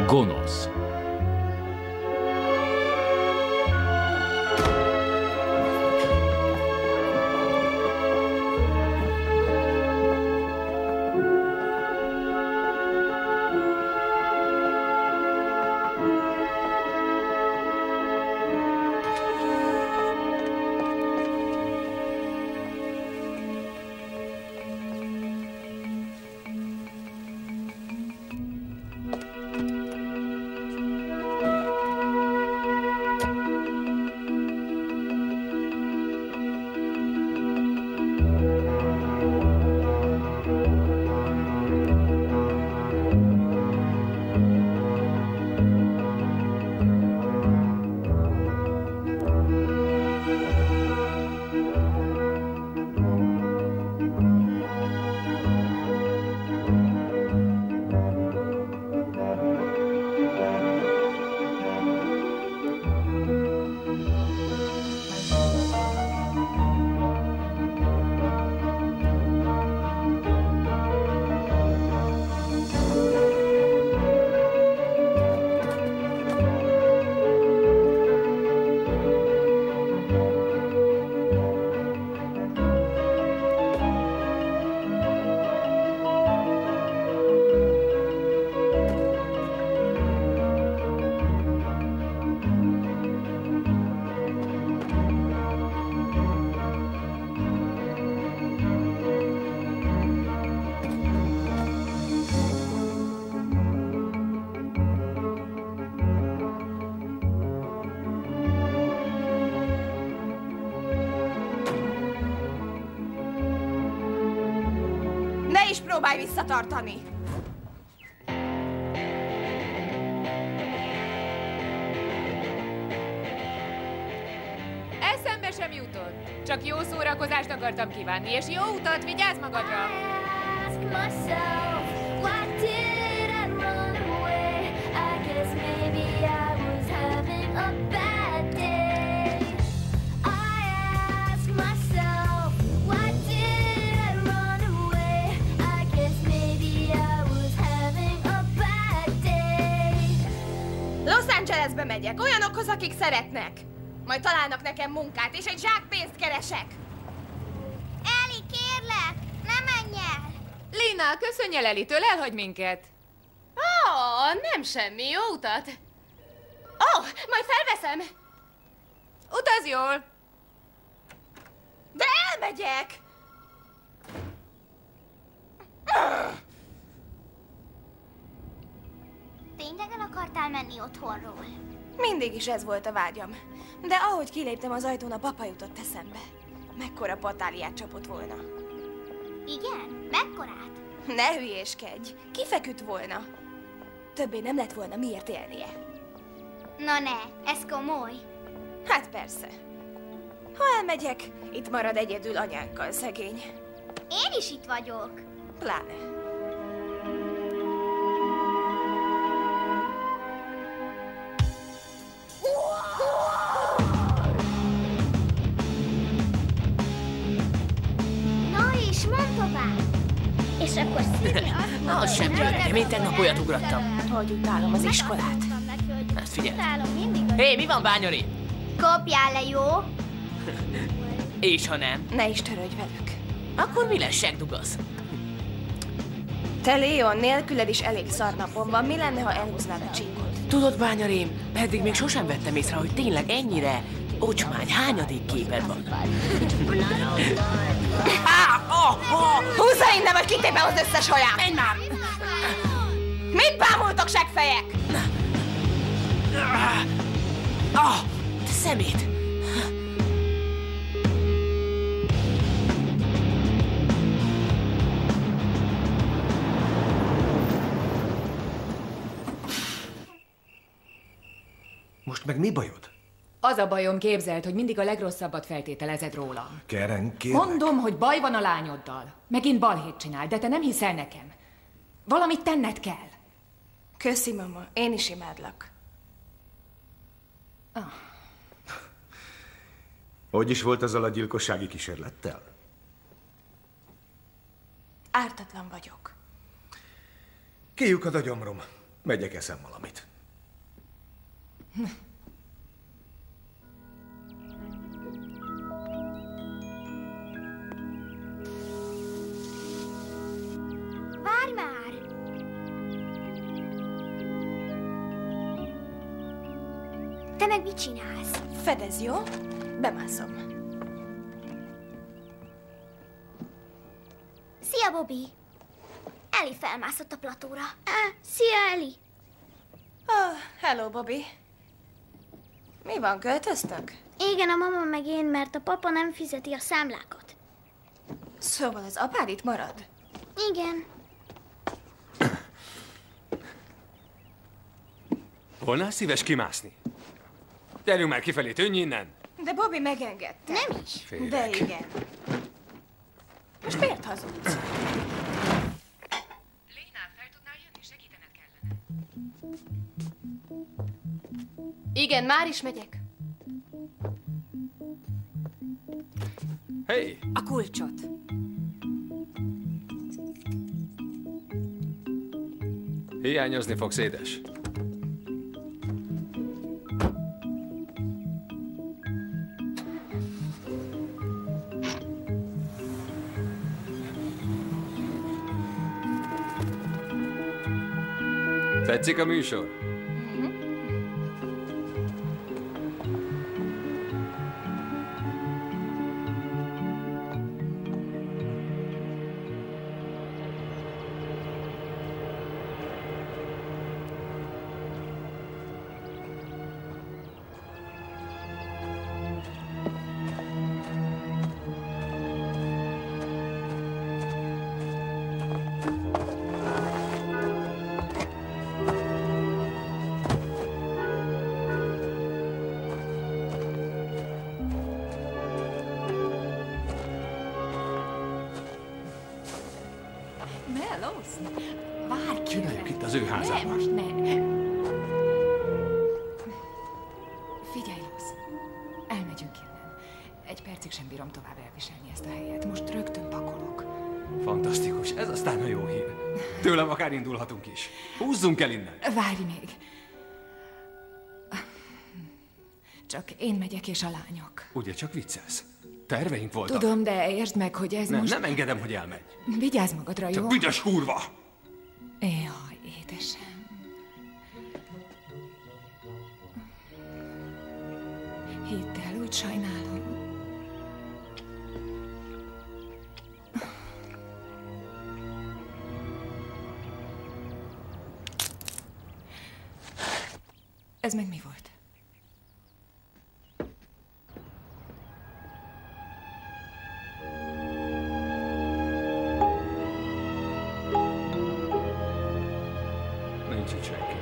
Gonosz. Ne is próbálj visszatartani! Eszembe sem jutott. Csak jó szórakozást akartam kívánni, és jó utat, vigyázz magadra! Los Angelesbe megyek, olyanokhoz, akik szeretnek. Majd találnak nekem munkát, és egy zsák pénzt keresek. Eli, kérlek, ne menj el! Lina, köszönj el Elitől, elhagy minket. Nem semmi, jó utat. Majd felveszem. Utazz jól! De elmegyek! Tényleg el akartál menni otthonról? Mindig is ez volt a vágyam. De ahogy kiléptem az ajtón, a papa jutott eszembe. Mekkora patáliát csapott volna. Igen? Mekkorát? Ne hülyéskedj! Kifeküdt volna. Többé nem lett volna miért élnie. Na ne, ez komoly. Hát persze. Ha elmegyek, itt marad egyedül anyánkkal, szegény. Én is itt vagyok. Pláne. Na és mondd tovább. És akkor Szíri azt mondta, Az sem tűnt nekem, én tegnap olyat ugrattam. Hogy utálom az iskolát. Ezt figyelj. Utálom mindig. Hé, mi van, Bányori? Kopjál le, jó? És ha nem, Ne is törődj velük. akkor mi lesz, segdugasz? Te, Leon, nélküled is elég szarnapom van. Mi lenne, ha elhúznád a csíkot? Tudod, Bányarim, eddig még sosem vettem észre, hogy tényleg ennyire ocsmány, hányadik képed van. Húzza innen, vagy kitépem az összes haját! Menj már! Mit bámultok, seggfejek? Te szemét! Most meg mi bajod? Az a bajom, képzeld, hogy mindig a legrosszabbat feltételezed rólam. Keren, kérlek. Mondom, hogy baj van a lányoddal. Megint balhét csinál, de te nem hiszel nekem. Valamit tenned kell. Köszi, mama. Én is imádlak. Hogy is volt azzal a gyilkossági kísérlettel? Ártatlan vagyok. Kiukad a gyomrom. Megyek, eszem valamit. Várj már! Te meg mit csinálsz? Fedez, jó? Bemászom. Szia, Bobby! Ellie felmászott a platóra. Szia, Ellie! Oh, hello, Bobby. Mi van, költöztök? Igen, a mama meg én, mert a papa nem fizeti a számlákat. Szóval az apád itt marad? Igen. Volnál szíves kimászni? Gyerünk már kifelé, tűnj innen! De Bobby megengedte. Nem is. Félek. De igen. Most miért hazudsz? Léna, fel tudnál jönni? Segítened kellene. Igen, már is megyek. Hey! A kulcsot. Hiányozni fogsz, édes. Tetszik a műsor? Mellows? Várj, Csináljuk itt az ő Ne, házában. most ne. Figyelj, Lusz. Elmegyünk innen. Egy percig sem bírom tovább elviselni ezt a helyet. Most rögtön pakolok. Fantasztikus, ez aztán a jó hír. Tőlem akár indulhatunk is. Húzzunk el innen. Várj még. Csak én megyek és a lányok. Ugye csak viccelsz? Terveink voltak. Tudom, de értsd meg, hogy ez Nem, most... nem engedem, hogy elmenj. Vigyázz magadra, jó? Csak büdös kurva! Jaj, édesem. Hidd el, úgy sajnálom. Ez meg mi volt? Nincs itt senki.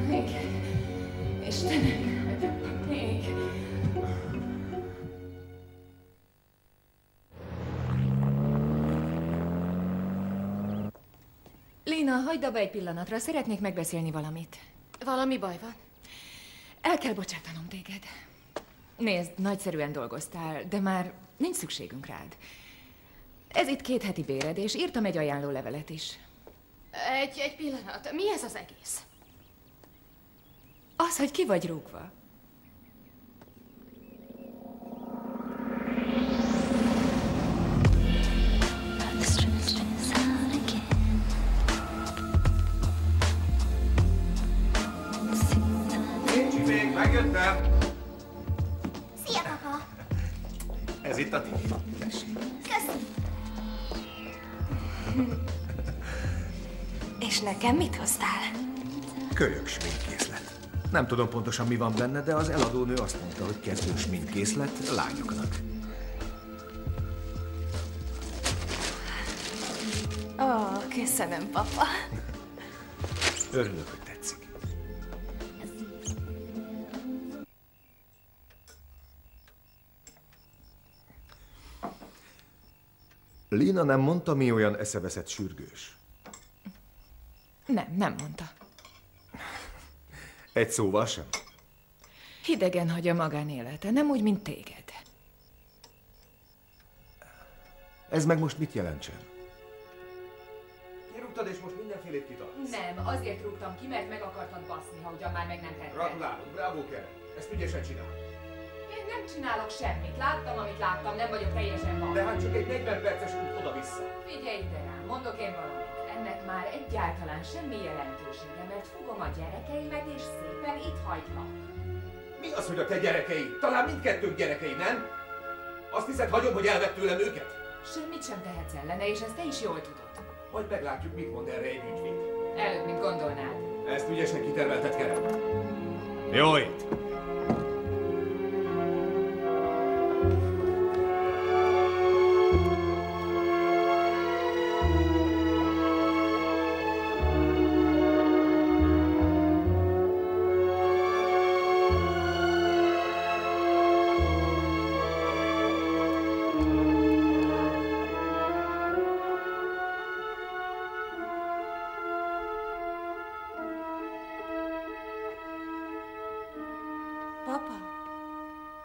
Még. Istenem, még. Léna, hagyd abba egy pillanatra, szeretnék megbeszélni valamit. Valami baj van? El kell bocsátanom téged. Nézd, nagyszerűen dolgoztál, de már nincs szükségünk rád. Ez itt 2 heti béred, és írtam egy ajánlólevelet is. Egy pillanat. Mi ez az egész? Az, hogy ki vagy rúgva. Nincs még, megjöttem. Szia, papa! Ez itt a tiéd. Tessék. Köszi! És nekem mit hoztál? Kölyök sminkkészlet. Nem tudom pontosan mi van benne, de az eladónő azt mondta, hogy kezdő sminkkészlet lányoknak. Ó, köszönöm, papa. Örülök, hogy tetszik. Lina nem mondta, mi olyan eszeveszett sürgős. Nem mondta. Egy szóval sem? Hidegen hagy a magánélete, nem úgy, mint téged. Ez meg most mit jelentsen? Kirúgtad, és most mindenfélét kitartasz. Nem, azért rúgtam ki, mert meg akartad baszni, ha ugyan már meg nem tetted. Gratulálok, bravo, Karen. Ezt ügyesen csinál. Én nem csinálok semmit. Láttam, amit láttam, nem vagyok teljesen van. De hát csak egy 40 perces út oda-vissza. Figyelj ide rám, mondok én valamit. Ennek már egyáltalán semmi jelentősége, mert fogom a gyerekeimet, és szépen itt hagylak. Mi az, hogy a te gyerekeid? Talán mindkettőnk gyerekei, nem? Azt hiszed, hagyom, hogy elvett tőlem őket? Semmit sem tehetsz ellene, és ezt te is jól tudod. Majd meglátjuk, mit mond erre egy ügyvéd. Előbb, mint gondolnád. Ezt ügyesen kitervelted, Karen. Jó itt! Papa,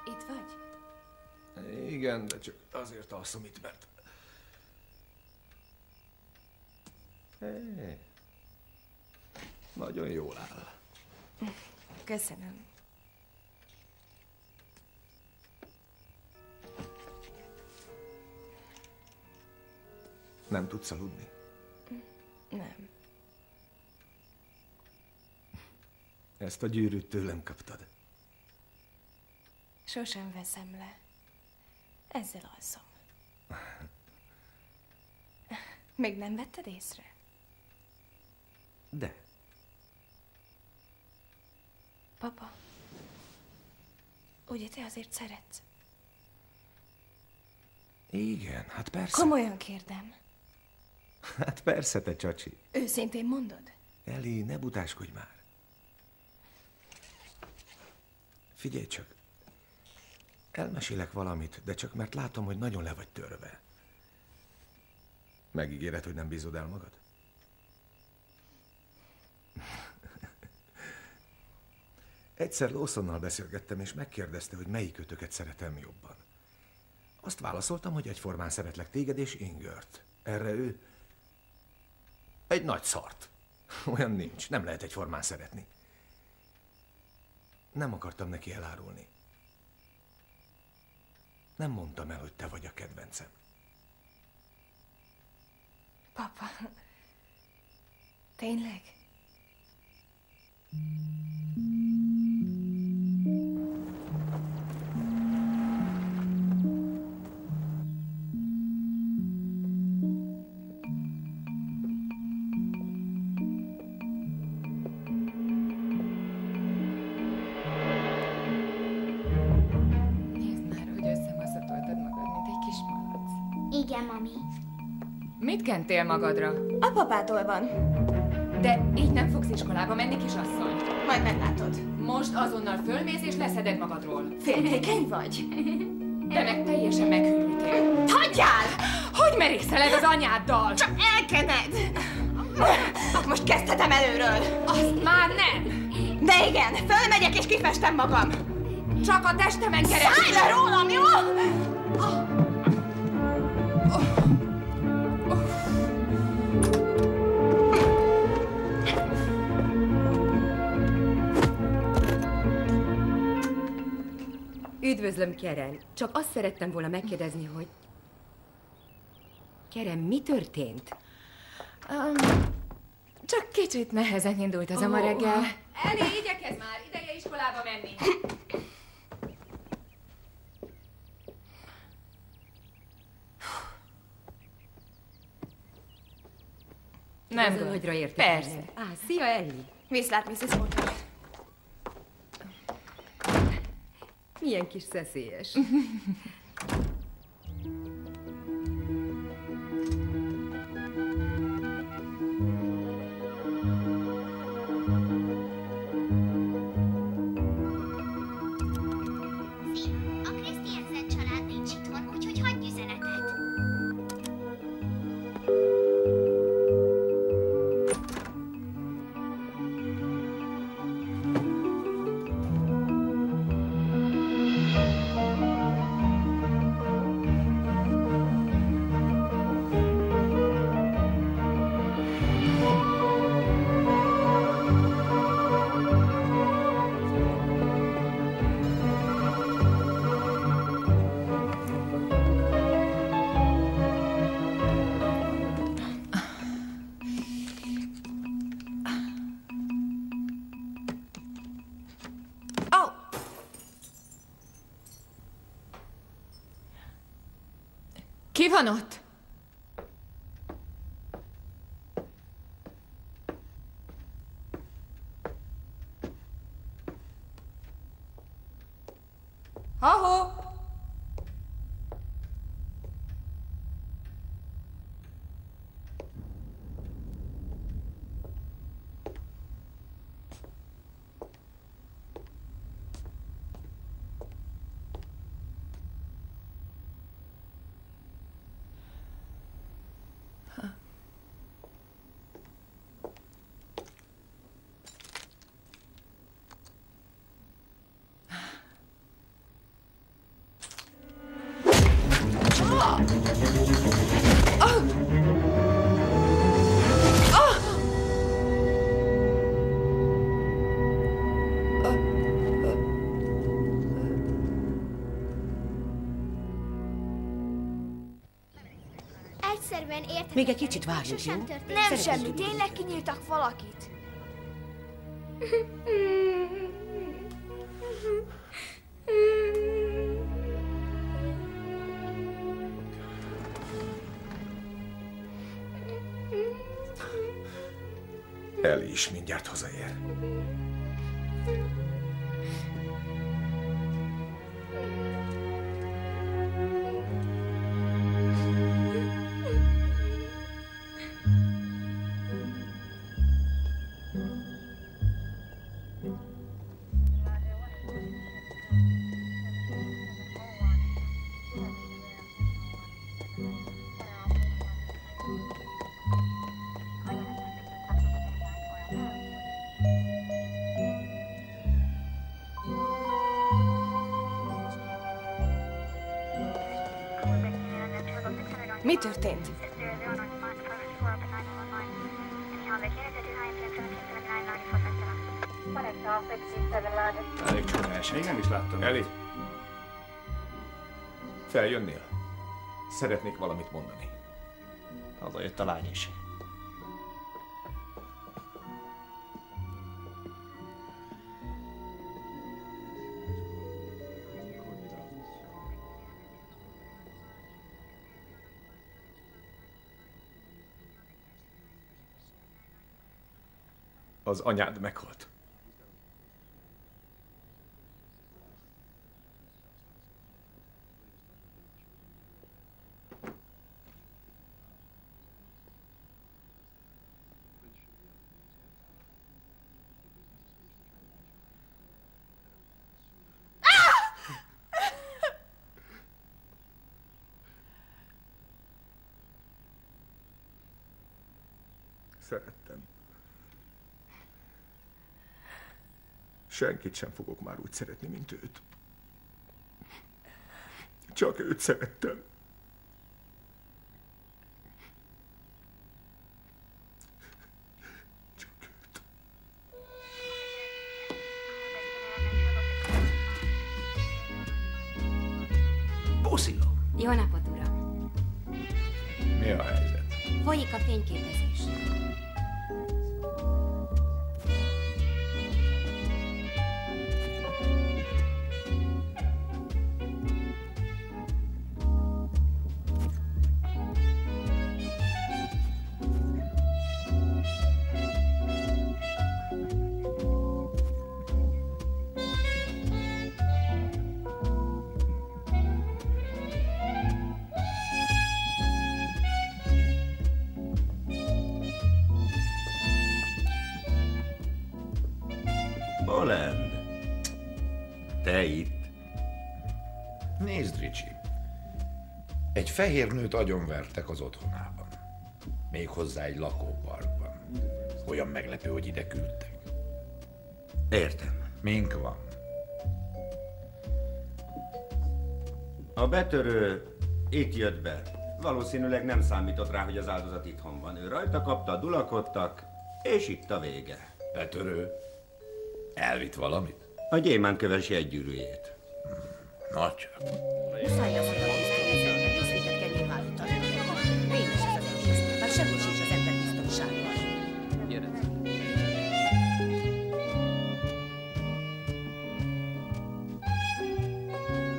itt vagy? Igen, de csak azért alszom itt, mert... Hé, nagyon jól áll. Köszönöm. Nem tudsz aludni? Nem. Ezt a gyűrűt tőlem kaptad. Sosem veszem le. Ezzel alszom. Még nem vetted észre? De. Papa, ugye te azért szeretsz? Igen, hát persze. Komolyan kérdem. Hát persze, te csacsi. Őszintén mondod? Eli, ne butáskodj már. Figyelj csak. Elmesélek valamit, de csak mert látom, hogy nagyon le vagy törve. Megígéred, hogy nem bízod el magad? Egyszer Lawsonnal beszélgettem, és megkérdezte, hogy melyik kötöket szeretem jobban. Azt válaszoltam, hogy egyformán szeretlek téged és Ingert. Erre ő... egy nagy szart. Olyan nincs, nem lehet egyformán szeretni. Nem akartam neki elárulni. Nem mondtam el, hogy te vagy a kedvencem. Papa, tényleg? Igen, mami. Mit kentél magadra? A papától van. De így nem fogsz iskolába menni, kisasszony. Majd meglátod. Most azonnal fölmész és leszeded magadról. Féltékeny vagy? De meg teljesen meghűltél. Hagyjál! Hogy merészeled az anyáddal? Csak elkened! Most kezdhetem előről. Azt már nem! De igen, fölmegyek és kifestem magam. Csak a testemen keresztül! Szállj le rólam, jó? Üdvözlöm, Karen. Csak azt szerettem volna megkérdezni, hogy... Karen, mi történt? Csak kicsit nehezen indult az a ma reggel. Eli, igyekezz már! Ideje iskolába menni! Nem gond. Nagyra értek. Persze. Szia, Ellie. Viszlát, Mrs. Walker. Milyen kis szeszélyes. A Christiansen család nincs itthon, úgyhogy hagyj üzenetet. van ott? Ha-ho! Egyszerűen érthetetlen. Még egy kicsit várjunk, Sosem jó? történt. Nem semmi, tényleg kinyírtak valakit. Ellie is mindjárt hazaér. Mi történt? Elég csodás, még nem is láttam. Ellie? Feljönnél? Szeretnék valamit mondani. Hazajött a lány is. Az anyád meghalt. Szerettem. Senkit sem fogok már úgy szeretni, mint őt. Csak őt szerettem. Csak őt. Pusziló! Jó napot, uram! Mi a helyzet? Folyik a fényképezés. Holland. Te itt? Nézd, Richie. Egy fehér nőt agyonvertek az otthonában. Méghozzá egy lakóparkban. Olyan meglepő, hogy ide küldtek. Értem. Mink van. A betörő itt jött be. Valószínűleg nem számított rá, hogy az áldozat itthon van. Ő rajta kapta, dulakodtak, és itt a vége. Betörő? Elvitt valamit? A gyémánköves jegygyűrűjét. Na csak. Muszáj azt mondani, hogy részvétet kell nyilvánítani. Rémes ez az egész, már semmi sincs az ember biztonságban.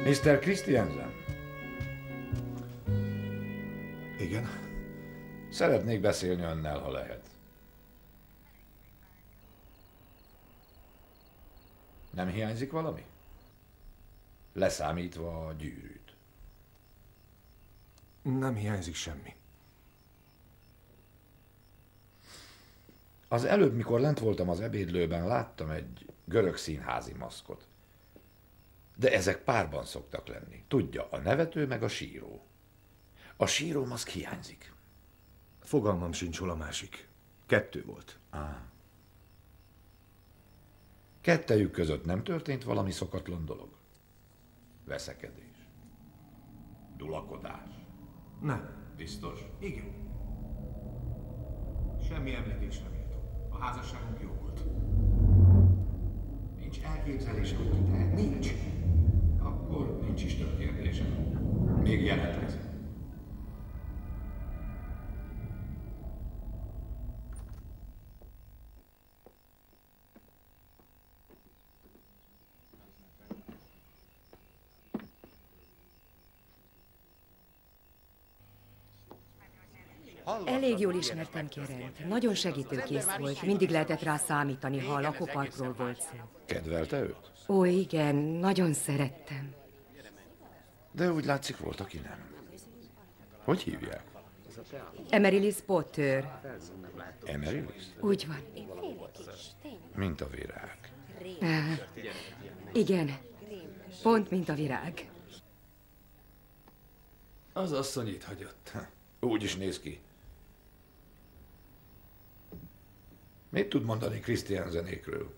Mr. Christiansen? Igen. Szeretnék beszélni önnel, ha lehet. Nem hiányzik valami? Leszámítva a gyűrűt. Nem hiányzik semmi. Az előbb, mikor lent voltam az ebédlőben, láttam egy görög színházi maszkot. De ezek párban szoktak lenni. Tudja, a nevető meg a síró. A síró maszk hiányzik. Fogalmam sincs, hol a másik. 2 volt. Kettejük között nem történt valami szokatlan dolog? Veszekedés? Dulakodás? Nem. Biztos? Igen. Semmi említés nem írtam. A házasságunk jó volt. Nincs elképzelése, hogy ki tehet? Nincs. Akkor nincs is több kérdésem. Még jelentkezem. Elég jól ismertem Kerent. Nagyon segítőkész volt. Mindig lehetett rá számítani, ha a lakóparkról volt szó. Kedvelte őt? Ó, igen, nagyon szerettem. De úgy látszik, volt, aki nem. Hogy hívják? Amaryllis Potter. Amaryllis? Úgy van. Mint a virág. Igen, pont mint a virág. Az asszony itt hagyott. Úgy is néz ki. Mit tud mondani Christiansenékről?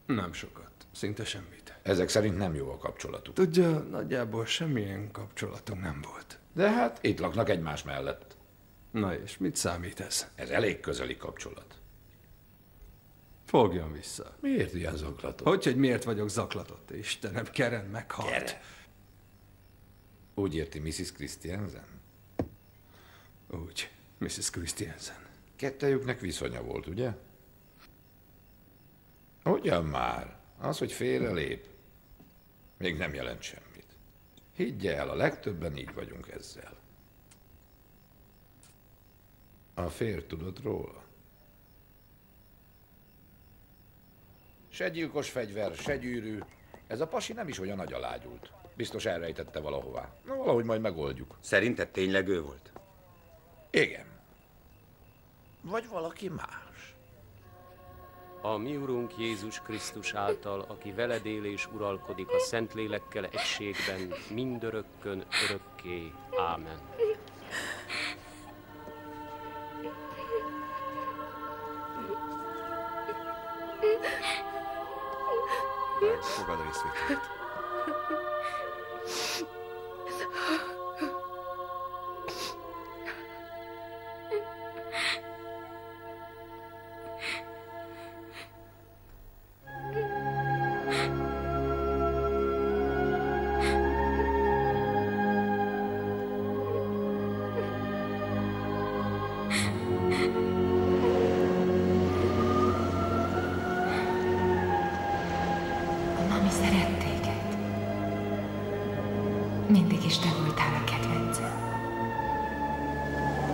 Nem sokat. Szinte semmit. Ezek szerint nem jó a kapcsolatuk. Tudja, nagyjából semmilyen kapcsolatunk nem volt. De hát itt laknak egymás mellett. Na és mit számít ez? Ez elég közeli kapcsolat. Fogjon vissza. Miért ilyen zaklatott? Hogy miért vagyok zaklatott? Istenem, Keren meghalt. Gyere. Úgy érti Mrs. Christiansen? Úgy, Mrs. Christiansen. Kettejüknek viszonya volt, ugye? Ugyan már. Az, hogy félrelép, még nem jelent semmit. Higgye el, a legtöbben így vagyunk ezzel. A férj tudott róla? Se gyilkos fegyver, se gyűrű. Ez a pasi nem is olyan nagy alágyult. Biztos elrejtette valahová. Na, valahogy majd megoldjuk. Szerinted tényleg ő volt? Igen. Vagy valaki más. A mi Urunk Jézus Krisztus által, aki veled él és uralkodik a Szentlélekkel egységben, mindörökkön örökké. Ámen. Fogad részvételt. Mami szeret téged. Mindig is te voltál a kedvencem.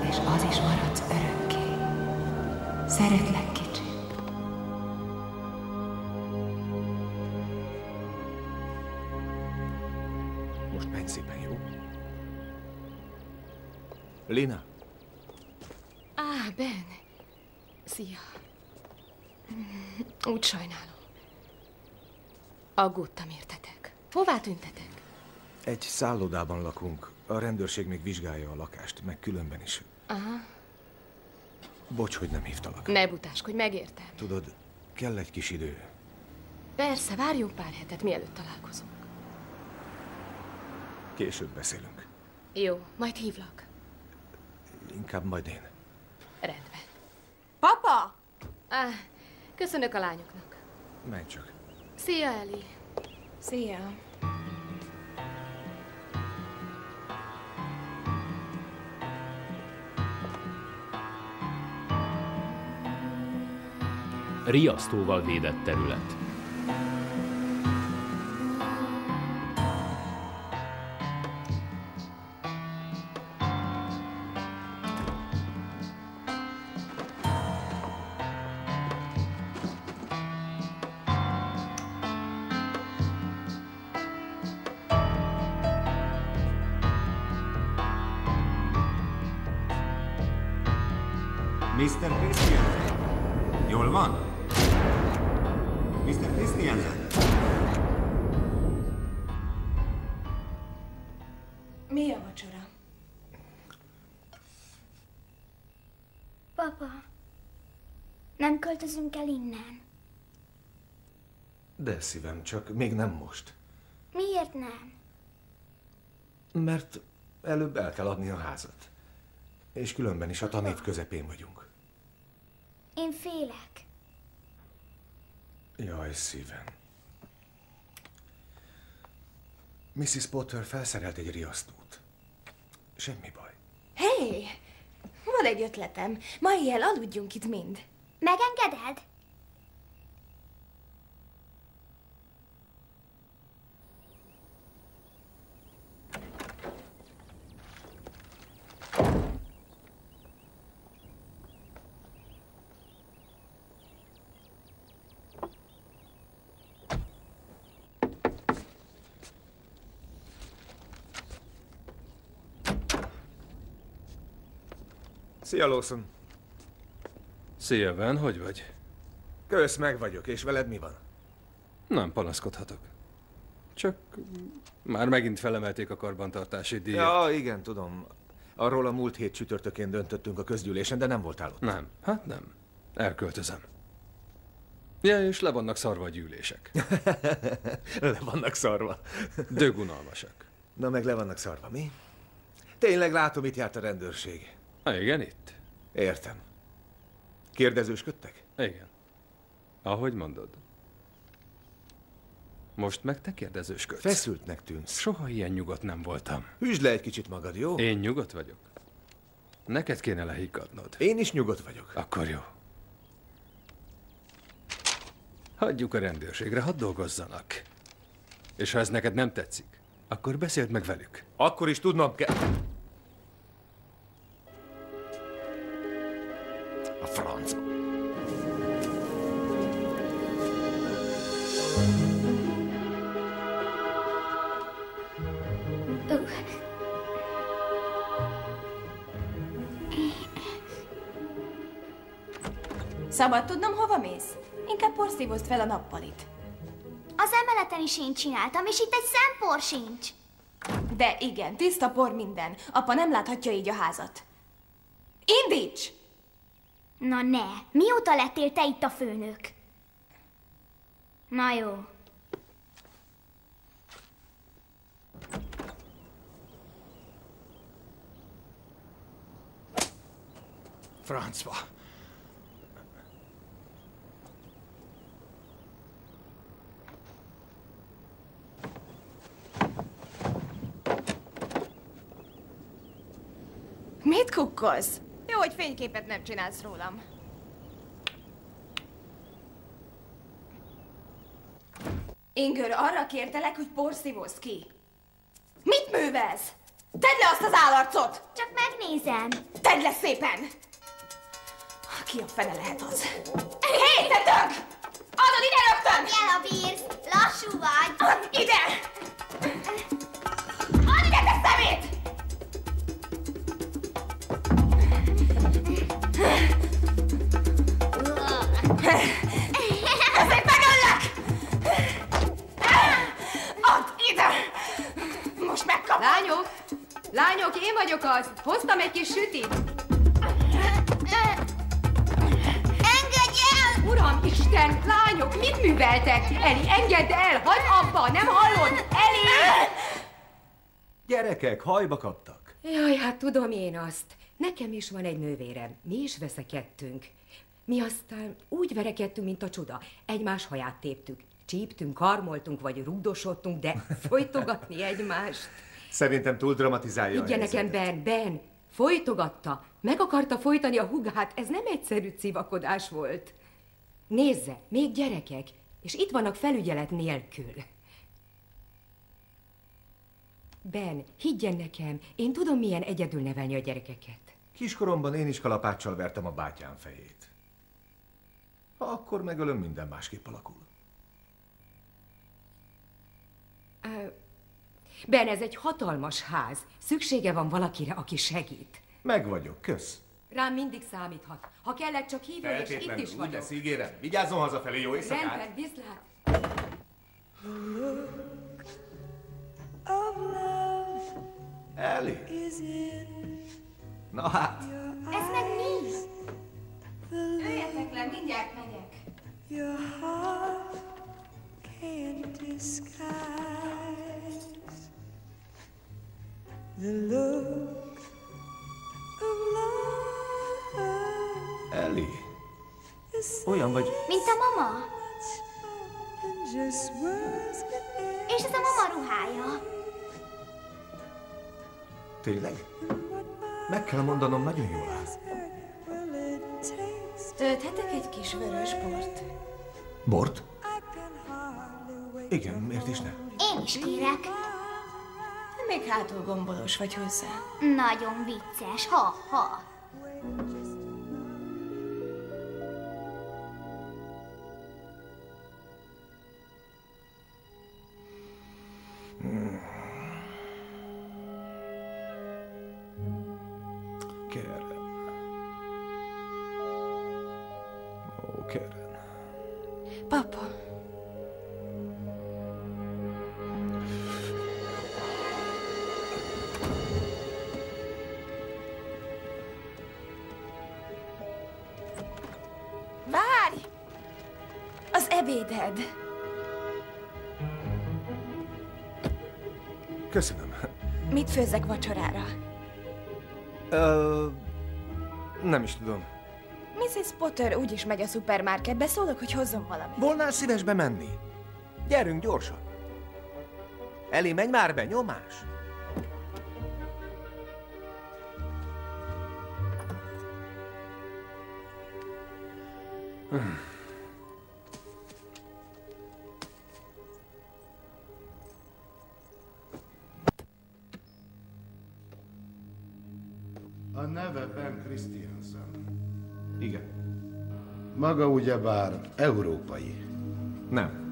És az is maradsz örökké. Szeretlek, kicsit. Most menj szépen, jó? Lina? Ben. Szia. Úgy sajnálom. Aggódtam értetek. Hová tüntetek? Egy szállodában lakunk. A rendőrség még vizsgálja a lakást, meg különben is. Aha. Bocs, hogy nem hívtalak. Ne butáskodj, megértem. Tudod, kell egy kis idő. Persze, várjunk pár hetet, mielőtt találkozunk. Később beszélünk. Jó, majd hívlak. Inkább majd én. Rendben. Papa! Köszönök a lányoknak. Menj csak. Szia, Eli. Szia. Riasztóval védett terület. Mr. Christiansen. Jól van? Mr. Christiansen. Mi a vacsora? Papa, nem költözünk el innen. De szívem, csak még nem most. Miért nem? Mert előbb el kell adni a házat. És különben is a tanév közepén vagyunk. Én félek. Jaj, szívem. Mrs. Potter felszerelt egy riasztót. Semmi baj. Hé! Van egy ötletem. Ma éjjel aludjunk itt mind. Megengeded? Szia, Lawson. Szia, Van, hogy vagy? Kösz, meg vagyok, és veled mi van? Nem panaszkodhatok. Csak már megint felemelték a karbantartási díjat. Ja, igen, tudom. Arról a múlt hét csütörtökén döntöttünk a közgyűlésen, de nem voltál ott. Nem, hát nem. Elköltözem. Ja, és le vannak szarva a gyűlések. Le vannak szarva. Dögunalmasak. Na meg le vannak szarva, mi? Tényleg látom, itt járt a rendőrség. Igen, itt. Értem. Kérdezősködtek? Igen. Ahogy mondod. Most meg te kérdezősködsz. Feszültnek tűnsz. Soha ilyen nyugodt nem voltam. Hűsd le egy kicsit magad, jó? Én nyugodt vagyok. Neked kéne lehiggadnod. Én is nyugodt vagyok. Akkor jó. Hagyjuk a rendőrségre, hadd dolgozzanak. És ha ez neked nem tetszik, akkor beszéld meg velük. Akkor is tudnom kell... A franc. Szabad tudnom, hova mész? Inkább porszívozd fel a nappalit. Az emeleten is én csináltam, és itt egy szempor sincs. De igen, tiszta por minden. Apa nem láthatja így a házat. Indíts! Na ne, mióta lettél te itt a főnök? Na jó. Francba. Mit kukkolsz? Jó, hogy fényképet nem csinálsz rólam. Inger, arra kértelek, hogy porszívozz ki. Mit művelsz? Tedd le azt az állarcot! Csak megnézem. Tedd le szépen! Ki a fene lehet az? Hé, te dög! Adod ide rögtön! El a bírsz, lassú vagy. Add ide! Add ide, te szemét! Ezért megöllek! Add ide! Most megkapod! Lányok! Lányok, én vagyok az! Hoztam egy kis sütit! Engedj el! Uram, Isten! Lányok, mit műveltek? Eli, engedd el! Hagyd abba! Nem hallod? Eli! Gyerekek, hajba kaptak. Jaj, hát tudom én azt. Nekem is van egy nővérem. Mi is veszekedtünk. Mi aztán úgy verekedtünk, mint a csuda. Egymás haját téptük. Csíptünk, karmoltunk, vagy rúdosodtunk, de folytogatni egymást. Szerintem túl dramatizálja a Higgye nekem, helyzetet. Ben, folytogatta. Meg akarta folytani a hugát. Ez nem egyszerű civakodás volt. Nézze, még gyerekek, és itt vannak felügyelet nélkül. Ben, higgyen nekem, én tudom, milyen egyedül nevelni a gyerekeket. Kiskoromban én is kalapáccsal vertem a bátyám fejét. Ha akkor megölöm, minden másképp alakul. Ben, ez egy hatalmas ház. Szüksége van valakire, aki segít. Meg vagyok, kösz. Rám mindig számíthat. Ha kellett, csak hívjon, és itt is Feltétlenül, úgy vagyok. lesz, ígérem. Vigyázzon hazafelé, jó éjszakát! Rendben, viszlát. Ellie! Na hát! Ez meg mi? Üljetek le, mindjárt megyek. Your heart can't disguise the look of love. Ellie! Olyan vagy... Mint a mama. Just words with És ez a mama ruhája. Tényleg? Meg kell mondanom, nagyon jól áll. Tölthetek egy kis vörös bort? Bort? Igen, miért is ne? Én is kérek. Még hátul gombolós vagy hozzá. Nagyon vicces, ha. Karen. Ó, Karen. Papa. Várj! Az ebéded. Köszönöm. Mit főzzek vacsorára? Nem is tudom. Mrs. Potter úgyis megy a szupermarketbe, szólok, hogy hozzon valamit. Volnál szíves bemenni? Gyerünk gyorsan. Ellie, menj már be, nyomás! A neve Ben Christiansen. Igen. Maga ugyebár európai. Nem.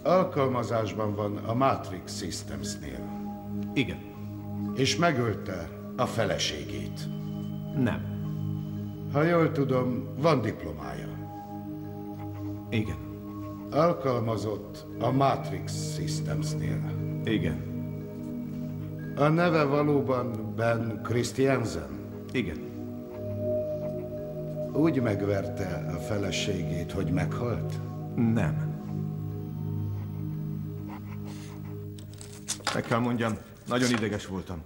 Alkalmazásban van a Matrix Systemsnél. Igen. És megölte a feleségét. Nem. Ha jól tudom, van diplomája. Igen. Alkalmazott a Matrix Systemsnél. Igen. A neve valóban Ben Christiansen? Igen. Úgy megverte a feleségét, hogy meghalt? Nem. Meg kell mondjam, nagyon ideges voltam.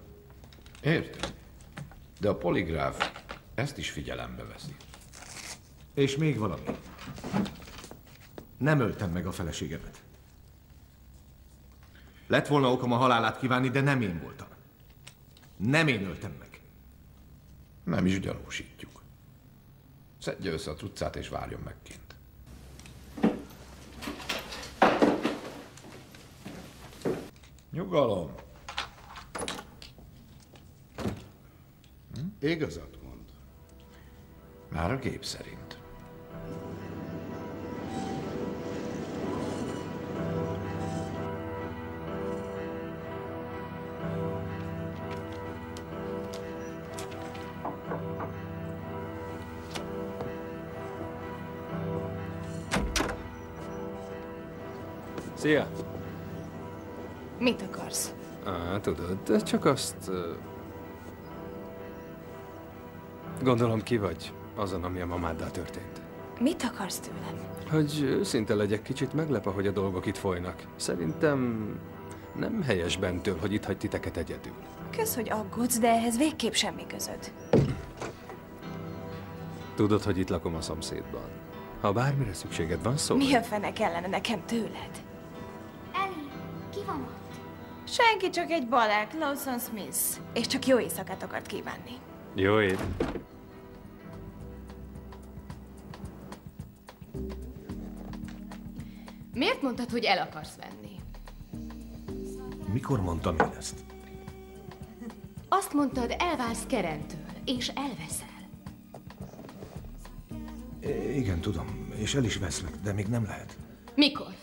Értem. De a poligráf ezt is figyelembe veszi. És még valami. Nem öltem meg a feleségemet. Lett volna okom a halálát kívánni, de nem én voltam. Nem én öltem meg. Nem is gyanúsítjuk. Szedje össze a truccát és várjon meg kint. Nyugalom. Igazat mond. Már a gép szerint. Szia! Mit akarsz? Tudod, csak azt... Gondolom, ki vagy azon, ami a mamáddal történt. Mit akarsz tőlem? Hogy őszinte legyek, kicsit meglep, ahogy a dolgok itt folynak. Szerintem nem helyes bentől, hogy itt hagy titeket egyedül. Kösz, hogy aggódsz, de ehhez végképp semmi közöd. Tudod, hogy itt lakom a szomszédban. Ha bármire szükséged van, szólj. Mi a fene kellene nekem tőled? Ellie, ki van ott? Senki, csak egy balák, Lawson Smith. És csak jó éjszakát akart kívánni. Jó éjt. Miért mondtad, hogy el akarsz venni? Mikor mondtam én ezt? Azt mondtad, elválsz Karentől, és elveszel. Igen, tudom, és el is veszlek, de még nem lehet. Mikor?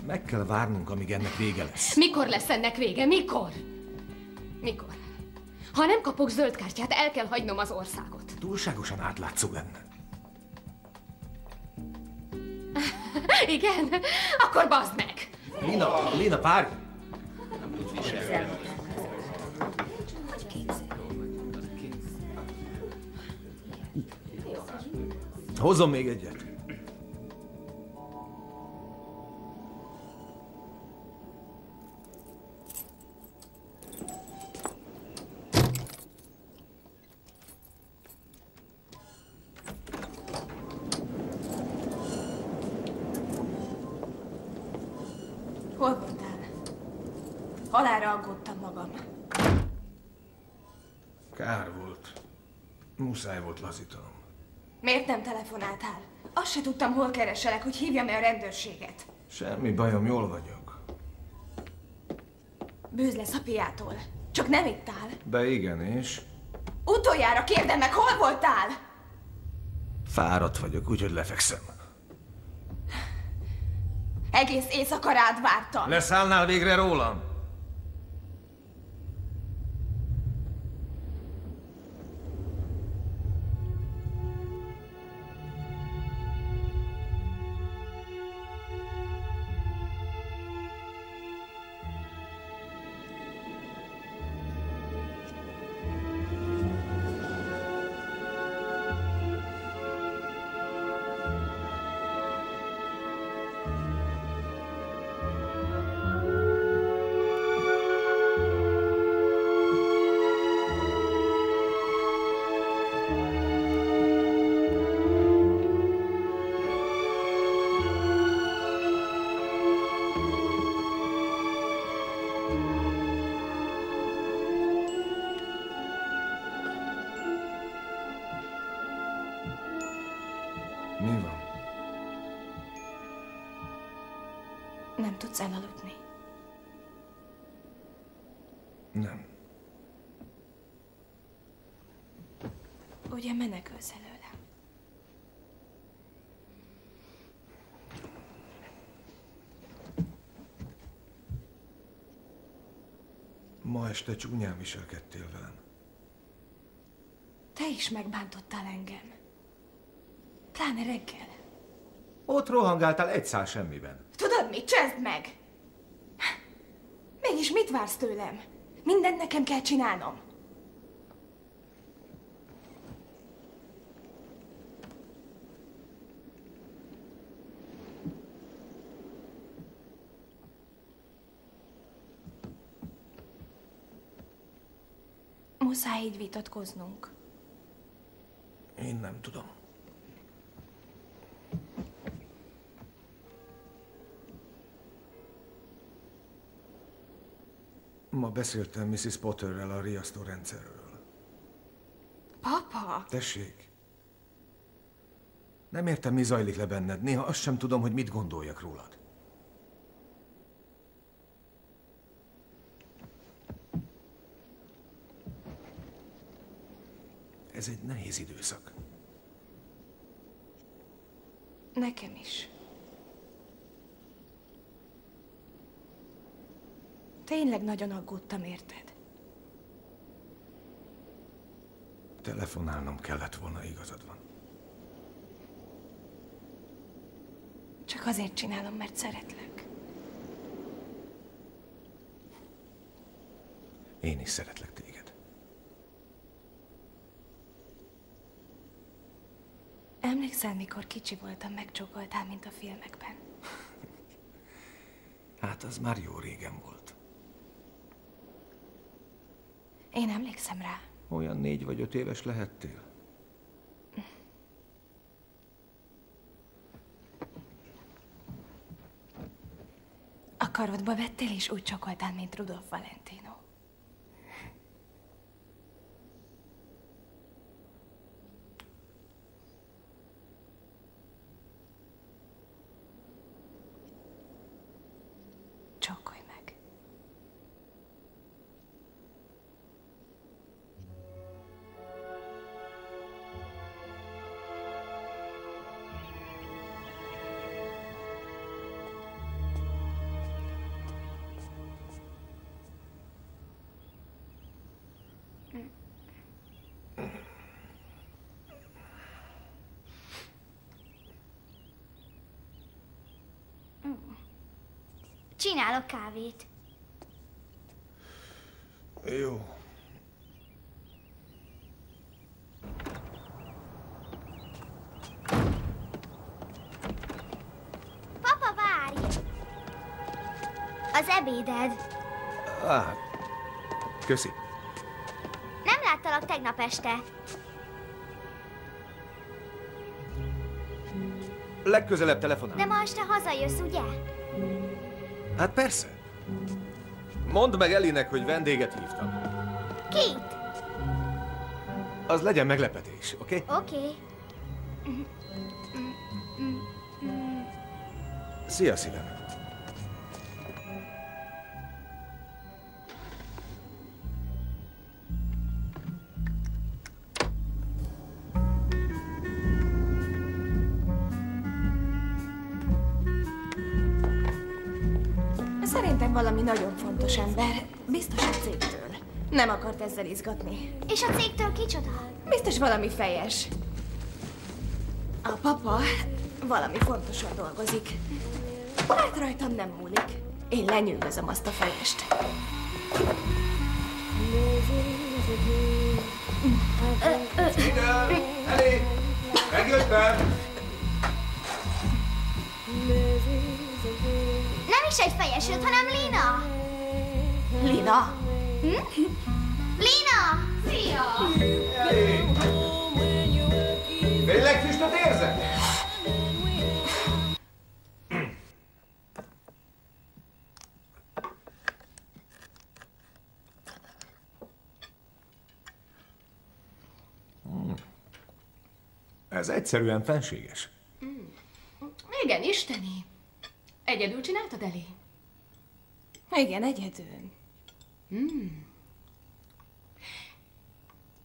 Meg kell várnunk, amíg ennek vége lesz. Mikor lesz ennek vége? Mikor? Mikor? Ha nem kapok zöld kártyát, el kell hagynom az országot. Túlságosan átlátszó lenne. Igen? Akkor bazd meg! Lina, párj! Hozom még egyet. Hol voltál? Halálra aggódtam magam. Kár volt. Muszáj volt lazítanom. Miért nem telefonáltál? Azt se tudtam, hol kereselek, hogy hívjam-e a rendőrséget. Semmi bajom, jól vagyok. Bűz lesz a piától. Csak nem ittál. De igen, és? Utoljára kérdem meg, hol voltál? Fáradt vagyok, úgyhogy lefekszem. Egész éjszaka rád vártam. Leszállnál végre rólam? Mi van? Nem tudsz elaludni. Nem. Ugye menekülsz előlem? Ma este csúnyán viselkedtél velem. Te is megbántottál engem. Pláne reggel. Ott rohangáltál egy szál semmiben. Tudod mit? Csezd meg! Mégis mit vársz tőlem? Mindent nekem kell csinálnom. Muszáj így vitatkoznunk. Én nem tudom. Ma beszéltem Mrs. Potterrel a riasztórendszerről. Papa! Tessék. Nem értem, mi zajlik le benned. Néha azt sem tudom, hogy mit gondoljak rólad. Ez egy nehéz időszak. Nekem is. Tényleg nagyon aggódtam, érted? Telefonálnom kellett volna, igazad van. Csak azért csinálom, mert szeretlek. Én is szeretlek téged. Emlékszel, mikor kicsi voltam, megcsókoltál, mint a filmekben? Hát az már jó régen volt. Én emlékszem rá. Olyan 4 vagy 5 éves lehettél? A karodba vettél, és úgy csókoltál, mint Rudolf Valentino. Csókolj meg. Csinálok kávét. Jó. Papa, várj! Az ebéded. Köszi. Nem láttalak tegnap este. Legközelebb telefonál. De ma este hazajössz, ugye? Hát persze. Mondd meg Elinek, hogy vendéget hívtam. Kit? Az legyen meglepetés, oké? Oké. Szia, szívem. Szerintem valami nagyon fontos ember. Biztos a cégtől. Nem akart ezzel izgatni. És a cégtől kicsoda? Biztos valami fejes. A papa valami fontosan dolgozik. Hát rajtam nem múlik. Én lenyűgözöm azt a fejest. Elé! Megjöttem! Nem is egy fejes jött, hanem Lina. Lina? Lina! Szia! Billegfüstöt érzed? Ez egyszerűen fenséges. Igen, isteni. Egyedül csináltad, Eli? Igen, egyedül.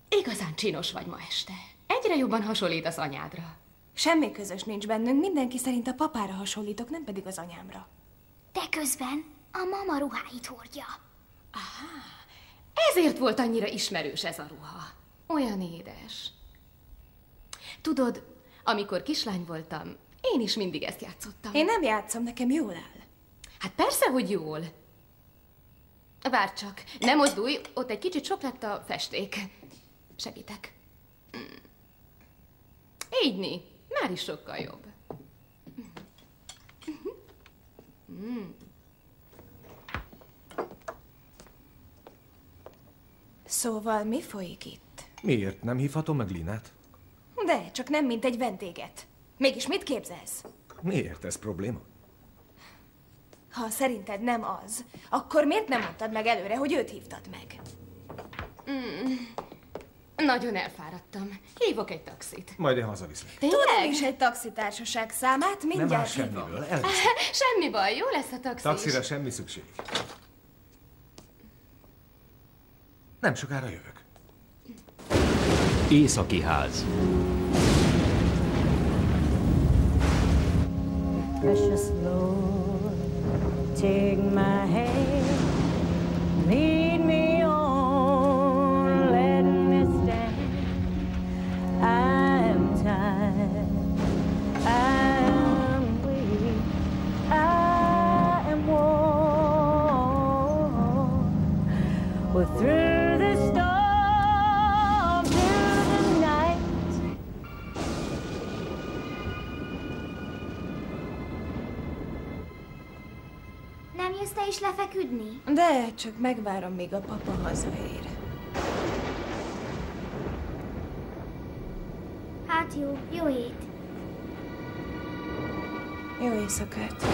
Igazán csinos vagy ma este. Egyre jobban hasonlít az anyádra. Semmi közös nincs bennünk, mindenki szerint a papára hasonlítok, nem pedig az anyámra. De közben a mama ruháit hordja. Ezért volt annyira ismerős ez a ruha. Olyan édes. Tudod, amikor kislány voltam, én is mindig ezt játszottam. Én nem játszom, nekem jól áll. Hát persze, hogy jól. Várj csak, ne mozdulj, ott egy kicsit sok lett a festék. Segítek. Így, már is sokkal jobb. Szóval mi folyik itt? Miért nem hívhatom meg Linát? De, csak nem mint egy vendéget. Mégis mit képzelsz? Miért ez probléma? Ha szerinted nem az, akkor miért nem mondtad meg előre, hogy őt hívtad meg? Nagyon elfáradtam. Hívok egy taxit. Majd én hazaviszlek. Tudom is egy taxitársaság számát, Nem áll mindjárt hívom. semmiről, elviszem. Semmi baj, jó lesz a taxi. Taxira semmi szükség. Nem sokára jövök. Északi ház. Precious Lord, take my hand, lead me on, let me stand. I am tired, I am weak, I am worn. We're through the storm, through the night. Nem jössz te is lefeküdni? De, csak megvárom, míg a papa hazaér. Hát jó, jó ét. Jó éjszakát.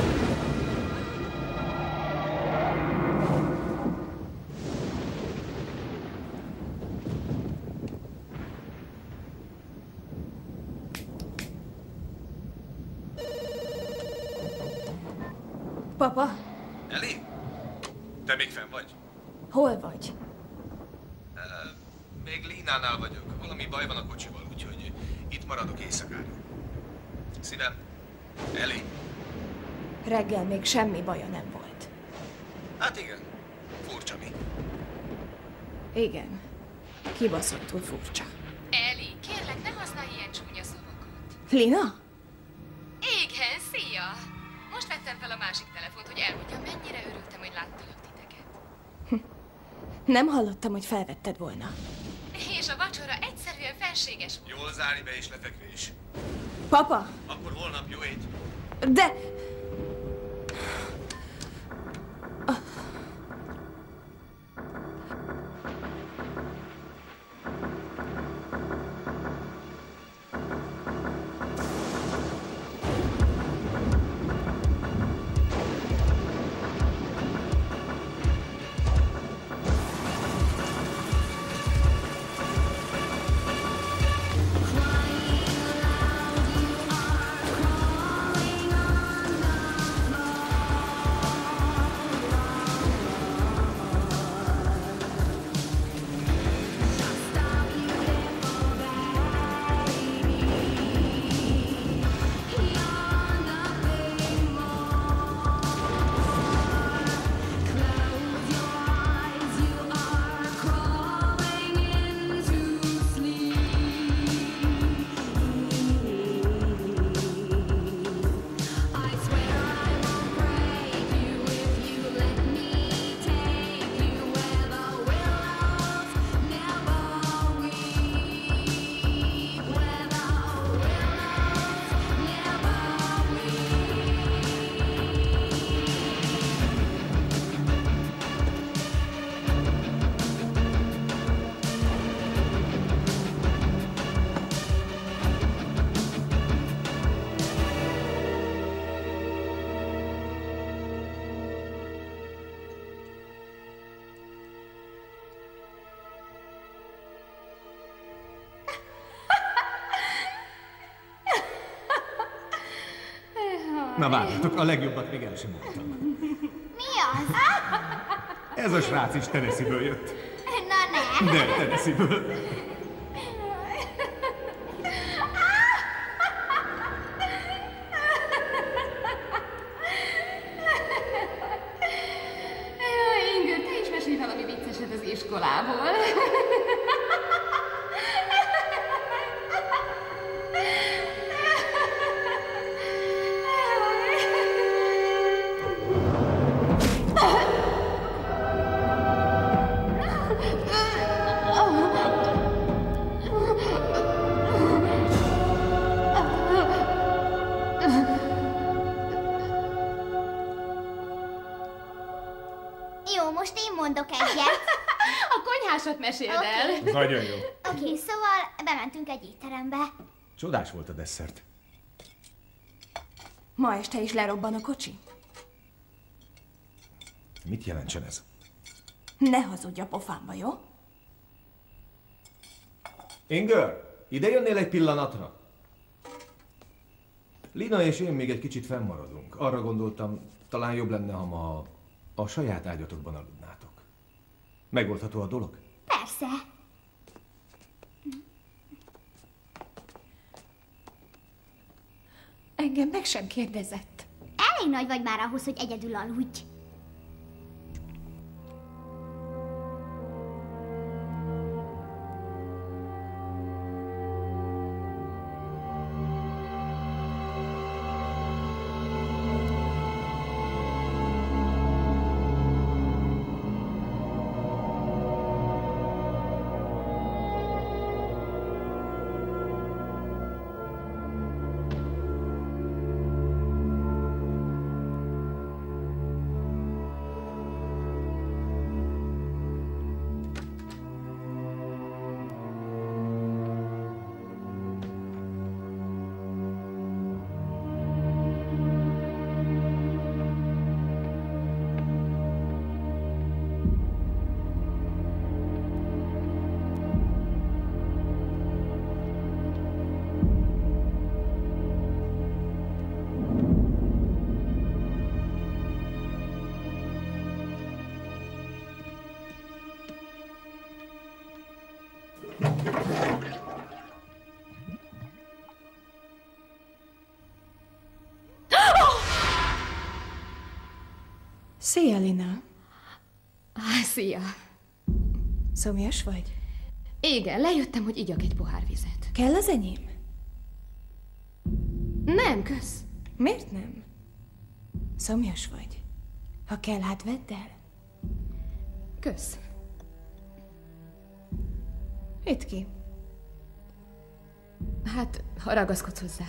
Papa, Eli? Te még fenn vagy? hol vagy? Még Línánál vagyok. Valami baj van a kocsival, úgyhogy itt maradok éjszakára. Szívem. Eli? Reggel még semmi baja nem volt. Hát igen. Furcsa mi. Igen. Kibaszottul furcsa. Eli, kérlek, ne használj ilyen csúnya szavakat. Lina? Igen, szia! Most vettem Vettem fel a másik telefont, hogy elmondjam, mennyire örültem, hogy láttalak titeket. Nem hallottam, hogy felvetted volna. És a vacsora egyszerűen felséges volt. Jól zárni be és lefekvés. Papa! Akkor holnap jó ét. De... Na várjatok, a legjobbat még el sem mondtam. Mi az? Ez a srác is Tennessee-ből jött. Na ne! De Tennessee-ből. Inger, te is mesélj valami vicceset az iskolából. Jó, most én mondok egyet. A konyhásat meséld el. Nagyon jó. Oké, szóval bementünk egy étterembe. Csodás volt a desszert. Ma este is lerobban a kocsi? Mit jelentsen ez? Ne hazudj a pofámba, jó? Inger, ide jönnél egy pillanatra? Lina és én még egy kicsit fennmaradunk. Arra gondoltam, talán jobb lenne, ha ma a saját ágyatokban aludnátok. Megoldható a dolog? Persze. Engem meg sem kérdezett. Elég nagy vagy már ahhoz, hogy egyedül aludj. Szia, Lina. Szia. Szomjas vagy? Igen, lejöttem, hogy igyak egy pohár vizet. Kell az enyém? Nem, kösz. Miért nem? Szomjas vagy? Ha kell, hát vedd el. Kösz. Hidd ki. Hát, ha ragaszkodsz hozzá.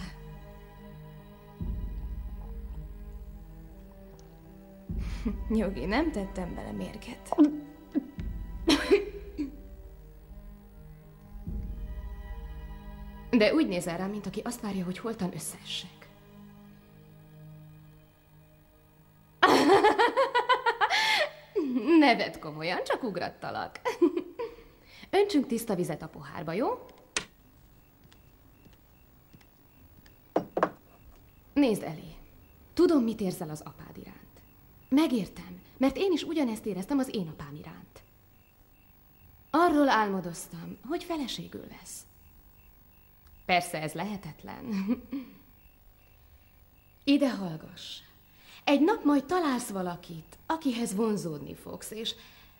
Nyugi, nem tettem bele mérget. De úgy nézel rám, mint aki azt várja, hogy holtan összeessek. Ne vedd komolyan, csak ugrattalak. Öntsünk tiszta vizet a pohárba, jó? Nézd elé. Tudom, mit érzel az apád iránt. Megértem, mert én is ugyanezt éreztem az én apám iránt. Arról álmodoztam, hogy feleségül vesz. Persze ez lehetetlen. Ide hallgass. Egy nap majd találsz valakit, akihez vonzódni fogsz, és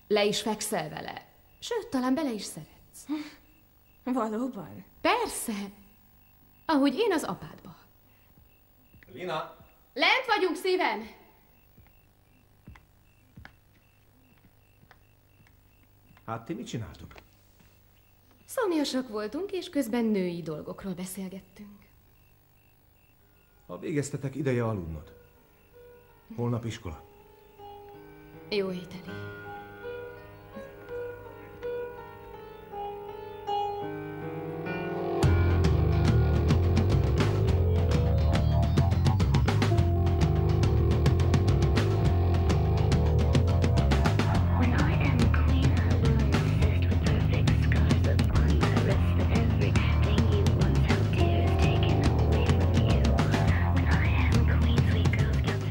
le is fekszel vele. Sőt, talán bele is szeretsz. Valóban? Persze. Ahogy én az apádba. Lina! Lent vagyunk, szívem! Hát ti mit csináltok? Szomjasak voltunk, és közben női dolgokról beszélgettünk. Ha végeztetek, ideje aludnod. Holnap iskola. Jó ételi.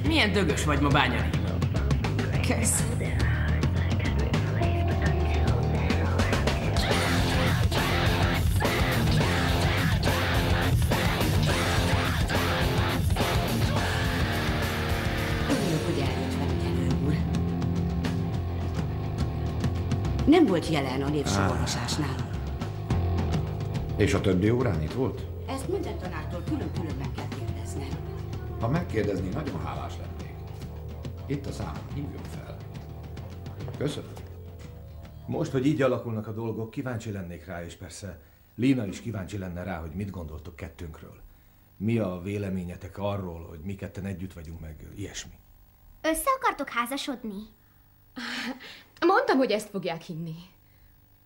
Milyen dögös vagy ma, Bányai? Kösz. Örülök, hogy eljött velem, Jenő úr. Nem volt jelen a névsorolvasásnál. És a többi órán itt volt? Ezt minden tanártól külön-külön meg kell kérdeznem. Ha megkérdezné, nagyon hálás lennék. Itt a számom, hívjon fel. Köszönöm. Most, hogy így alakulnak a dolgok, kíváncsi lennék rá, és persze Lina is kíváncsi lenne rá, hogy mit gondoltok kettőnkről. Mi a véleményetek arról, hogy mi ketten együtt vagyunk, meg ilyesmi. Össze akartok házasodni? Mondtam, hogy ezt fogják hinni.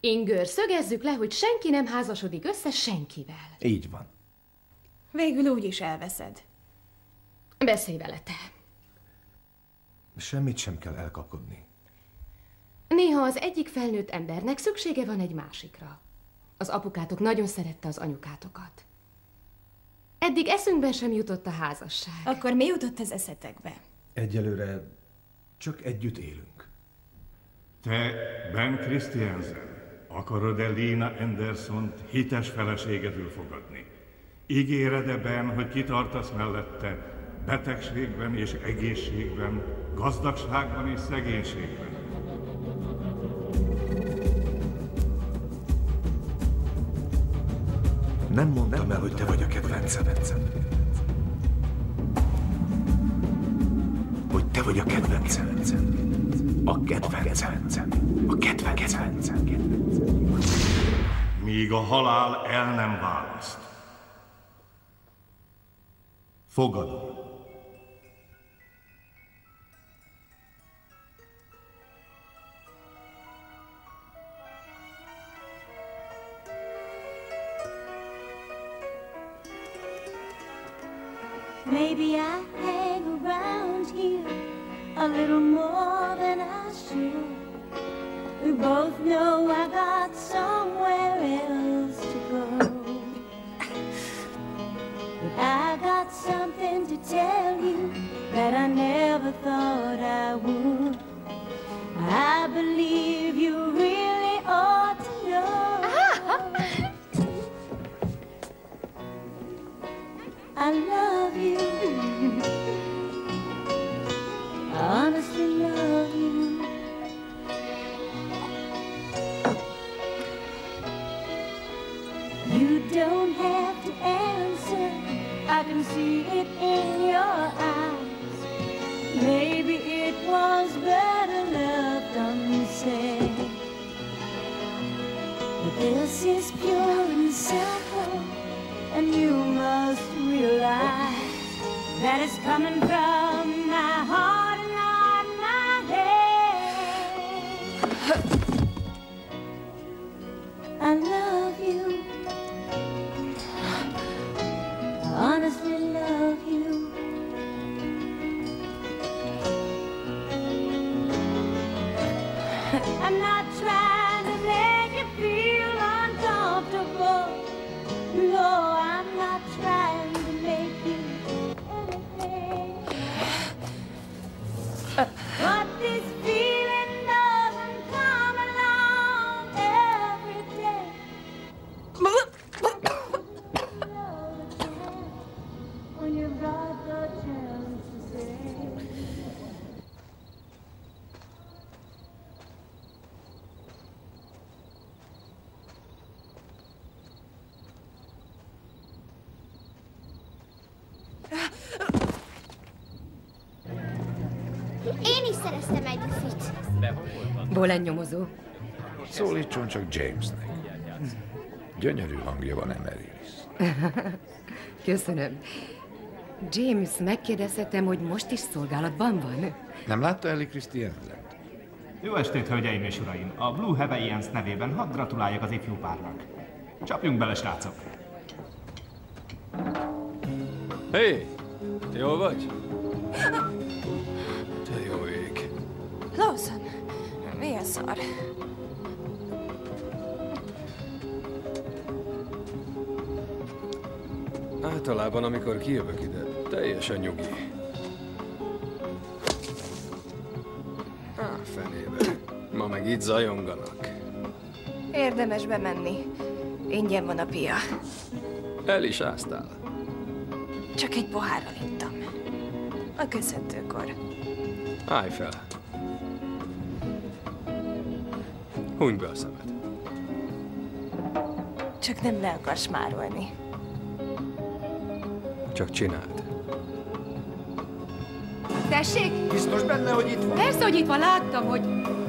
Inger, szögezzük le, hogy senki nem házasodik össze senkivel. Így van. Végül úgy is elveszed. Beszélj vele te. Semmit sem kell elkapkodni. Néha az egyik felnőtt embernek szüksége van egy másikra. Az apukátok nagyon szerette az anyukátokat. Eddig eszünkben sem jutott a házasság. Akkor mi jutott az eszetekbe? Egyelőre csak együtt élünk. Te, Ben Christiansen, akarod-e Lina Andersont hites feleségedül fogadni? Ígéred-e, Ben, hogy kitartasz mellette betegségben és egészségben, gazdagságban és szegénységben? Nem mondtam el, hogy te vagy a kedvencem. Hogy te vagy a kedvencem. A kedvencem. A kedvencem. Míg a halál el nem választ. Fogadom. Maybe I hang around here a little more than I should. We both know I got somewhere else to go. But I got something to tell you that I never thought I would. I believe you really ought to know. I love you. I honestly love you. You don't have to answer. I can see it in your eyes. is pure and simple, and you must realize that it's coming from my heart and not my head. I love you, honestly love you. I'm not trying to make you feel uncomfortable. No, I'm not trying to make you anything. But this feeling doesn't come along every day. When you've got the chance to say. Én is szereztem egy ufit. Bolennyomozó. Szólítson csak Jamesnek. Gyönyörű hangja van Amaryllis. Köszönöm. James, megkérdezhetem, hogy most is szolgálatban van? Nem látta Ellie Christiansen? Jó estét, hölgyeim és uraim! A Blue Heavens nevében hadd gratuláljak az ifjú párnak. Csapjunk bele, srácok! Hé! Jól vagy? Te jó ég. Lawson, milyen szar? Általában, amikor kijövök ide, teljesen nyugi. Fenébe. Ma meg itt zajonganak. Érdemes bemenni. Ingyen van a pia. El is áztál. Csak egy pohárral ittam. A köszöntőkor. Állj fel. Hunyd be a szemed. Csak nem le akarsz márolni. Csak csináld. Tessék? Biztos benne, hogy itt van? Persze, hogy itt van, láttam, hogy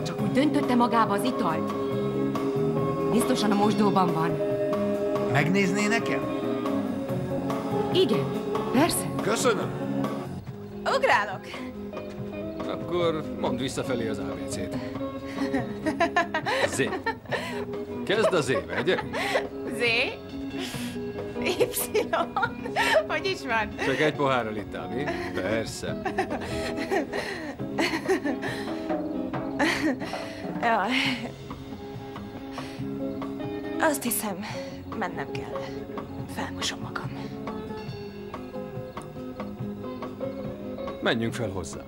csak úgy döntötte magába az italt. Biztosan a mosdóban van. Megnézné nekem? Igen, persze. Köszönöm. Ugrálok! Akkor mondd visszafelé az ABC-t. Z. Kezd a Z-vel, gyerünk. Z? Y? Hogy is van? Csak egy pohárral ittál, mi? Persze. Jaj. Azt hiszem, mennem kell. Felmosom magam. Menjünk fel hozzám.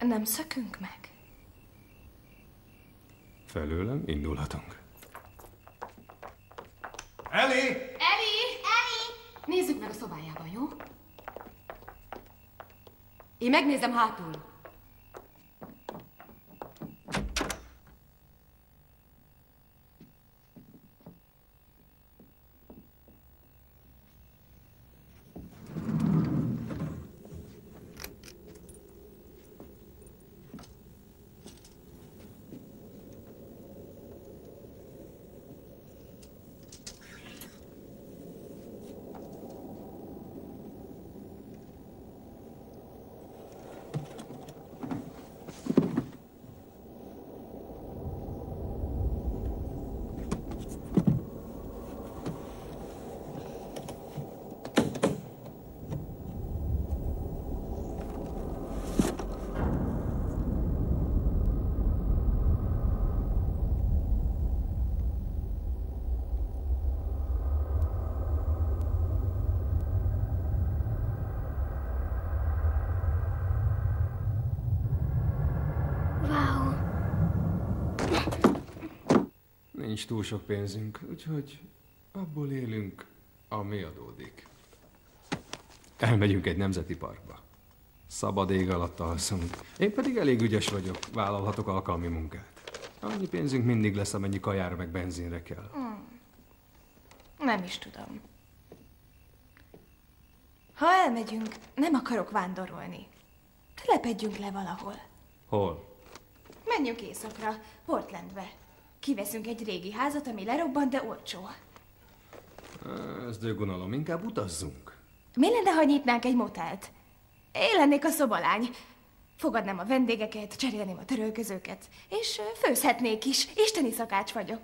Nem szökünk meg? Felőlem indulhatunk. Ellie! Ellie! Nézzük meg a szobájában, jó? Én megnézem hátul. Nincs túl sok pénzünk, úgyhogy abból élünk, ami adódik. Elmegyünk egy nemzeti parkba. Szabad ég alatt alszunk. Én pedig elég ügyes vagyok, vállalhatok alkalmi munkát. Annyi pénzünk mindig lesz, amennyi kajára meg benzinre kell. Nem is tudom. Ha elmegyünk, nem akarok vándorolni. Telepedjünk le valahol. Hol? Menjünk északra, Portlandbe. Kiveszünk egy régi házat, ami lerobbant, de olcsó. Ez dögunalom, inkább utazzunk. Mi lenne, ha nyitnánk egy motelt? Én lennék a szobalány. Fogadnám a vendégeket, cserélném a törölközőket, és főzhetnék is. Isteni szakács vagyok.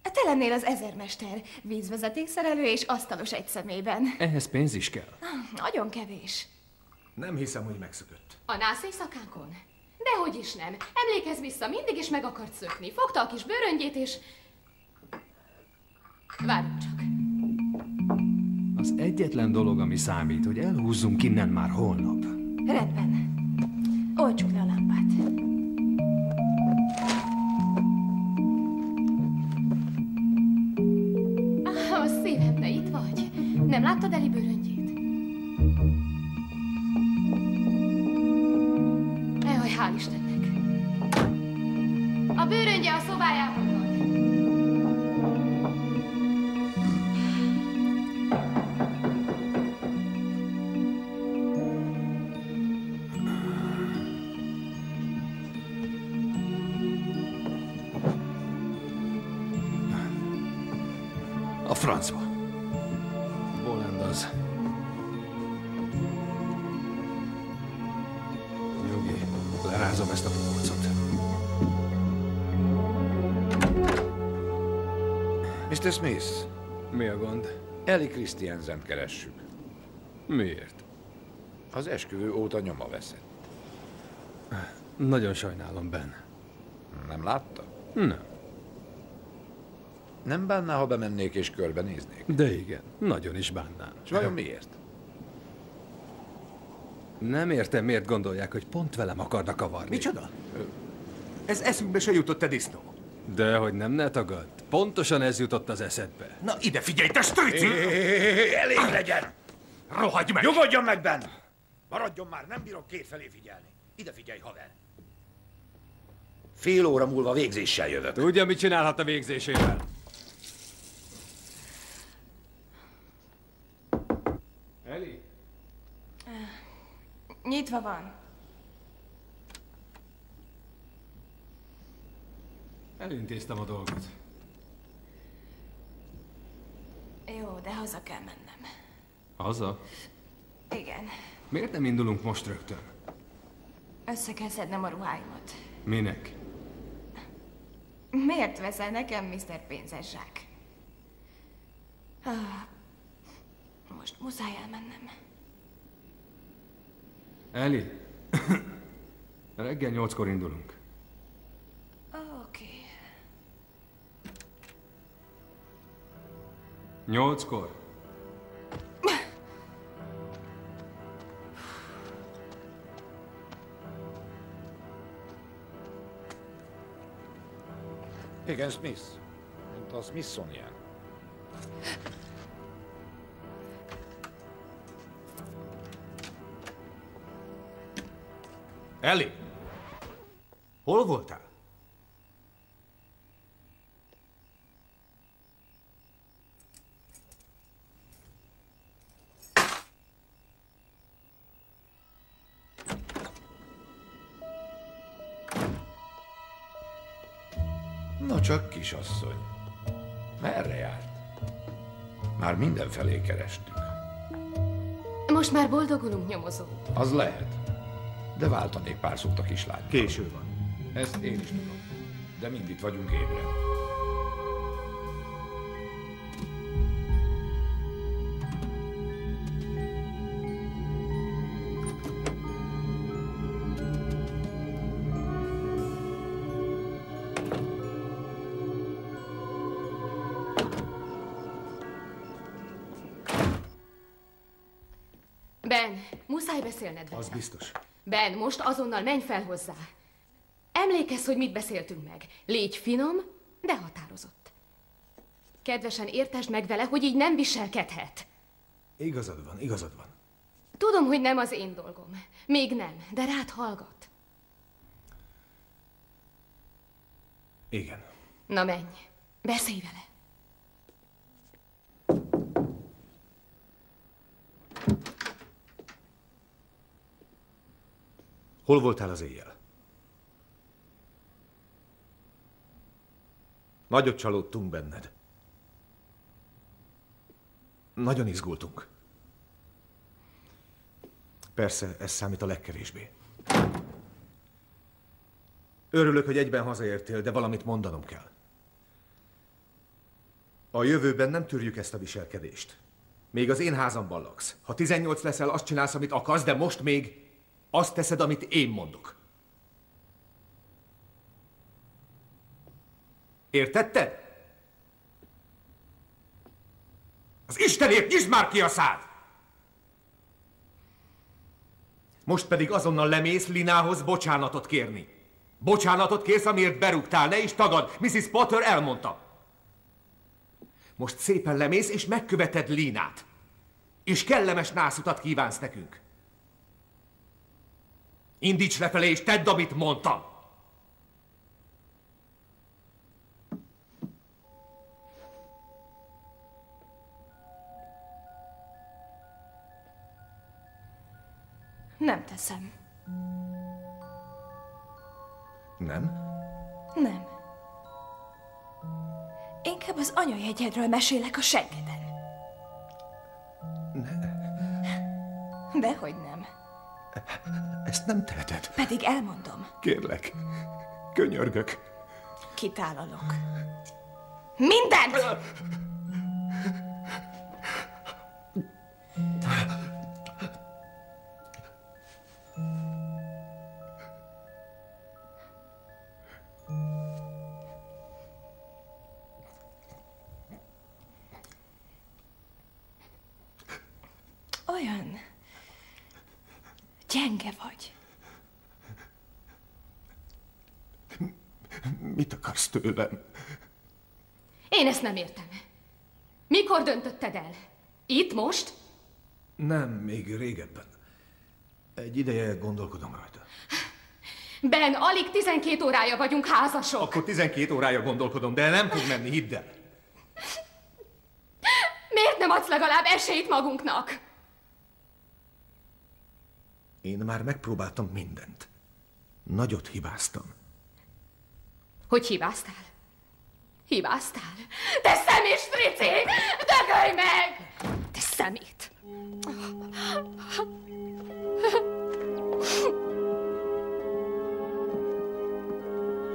Te lennél az ezermester, vízvezetékszerelő és asztalos egy szemében. Ehhez pénz is kell. Nagyon kevés. Nem hiszem, hogy megszökött. A nász éjszakánkon? Dehogy is nem. Emlékezz vissza, mindig is meg akart szökni. Fogta a kis bőröngyét és... Várjunk csak. Az egyetlen dolog, ami számít, hogy elhúzzunk innen már holnap. Rendben. Oltsuk le a lámpát. A szívem, te itt vagy? Nem láttad Eli bőröngyét? Jaj, hál' Istennek. A bőröngye a szobájában van. A francba. Bolond az. Nyugi, lerázom ezt a polcot. Mr. Smith. Mi a gond? Ellie Christiansent keressük. Miért? Az esküvő óta nyoma veszett. Nagyon sajnálom, Ben. Nem látta? Nem. Nem bánná, ha bemennék és körbenéznék? De igen, nagyon is bánnám. És vajon miért? Nem értem, miért gondolják, hogy pont velem akarnak kavarni. Micsoda? Ez eszünkbe se jutott, te disznó. Dehogy nem, ne tagadd. Pontosan ez jutott az eszedbe. Na ide figyelj, te strici! Elég legyen! Rohadj meg! Nyugodjon meg, Ben! Maradjon már, nem bírok kétfelé figyelni. Ide figyelj, haver! Fél óra múlva végzéssel jövök. Tudja, mit csinálhat a végzésével? Eli? Nyitva van. Elintéztem a dolgot. Jó, de haza kell mennem. Haza? Igen. Miért nem indulunk most rögtön? Össze kell szednem a ruháimat. Minek? Miért veszel nekem, Mr. Pénzes zsák? Most muszáj elmennem. Eli, reggel 8-kor indulunk. Oké. 8-kor. Igen, Smith. Mint a Smithsonian. Eli! Hol voltál? No csak, kisasszony. Merre járt? Már mindenfelé kerestük. Most már boldogulunk, nyomozó. Az lehet. De váltanék pár szót a kislányról. Késő van. Ezt én is tudom. De mind itt vagyunk ébren. Ben, muszáj beszélned vele. Az biztos. Ben, most azonnal menj fel hozzá. Emlékezz, hogy mit beszéltünk meg. Légy finom, de határozott. Kedvesen értesd meg vele, hogy így nem viselkedhet. Igazad van, igazad van. Tudom, hogy nem az én dolgom. Még nem, de rád hallgat. Igen. Na menj, beszélj vele. Hol voltál az éjjel? Nagyot csalódtunk benned. Nagyon izgultunk. Persze, ez számít a legkevésbé. Örülök, hogy egyben hazaértél, de valamit mondanom kell. A jövőben nem tűrjük ezt a viselkedést. Még az én házamban laksz. Ha 18 leszel, azt csinálsz, amit akarsz, de most még azt teszed, amit én mondok. Értetted? Az Istenért nyisd már ki a szád! Most pedig azonnal lemész Linához bocsánatot kérni. Bocsánatot kérsz, amiért berúgtál, ne is tagad. Mrs. Potter elmondta. Most szépen lemész, és megköveted Linát. És kellemes nászutat kívánsz nekünk. Indíts lefelé, és tedd, amit mondtam. Nem teszem. Nem? Nem. Inkább az anyajegyedről mesélek a seggeden. Dehogy nem. Ezt nem teheted. Pedig elmondom. Kérlek, könyörgök. Kitálalok. Mindent! Olyan gyenge vagy. Mit akarsz tőlem? Én ezt nem értem. Mikor döntötted el? Itt, most? Nem, még régebben. Egy ideje gondolkodom rajta. Ben, alig 12 órája vagyunk házasok. Akkor 12 órája gondolkodom, de nem fog menni, hidd el. Miért nem adsz legalább esélyt magunknak? Én már megpróbáltam mindent. Nagyot hibáztam. Hogy hibáztál? Hibáztál? Te szemét, strici! Dögölj meg! Te szemét!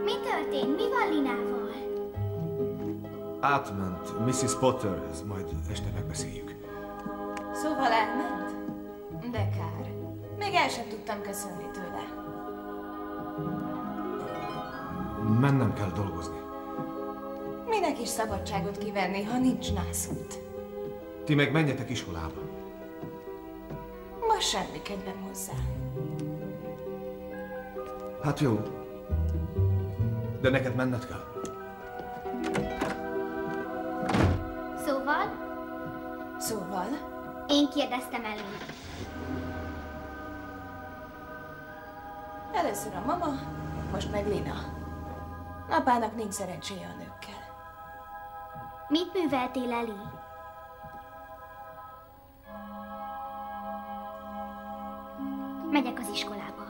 Mi történt? Mi van Linával? Átment Mrs. Potterhez, majd este megbeszéljük. Szóval elment? De kár. Még el sem tudtam köszönni tőle. Mennem kell dolgozni. Minek is szabadságot kivenni, ha nincs nászút? Ti meg menjetek iskolába. Ma semmi kedvem hozzá. Hát jó. De neked menned kell. Szóval? Szóval? Én kérdeztem elő. Először a mama, most meg Lina. Apának nincs szerencséje a nőkkel. Mit műveltél, Eli? Megyek az iskolába.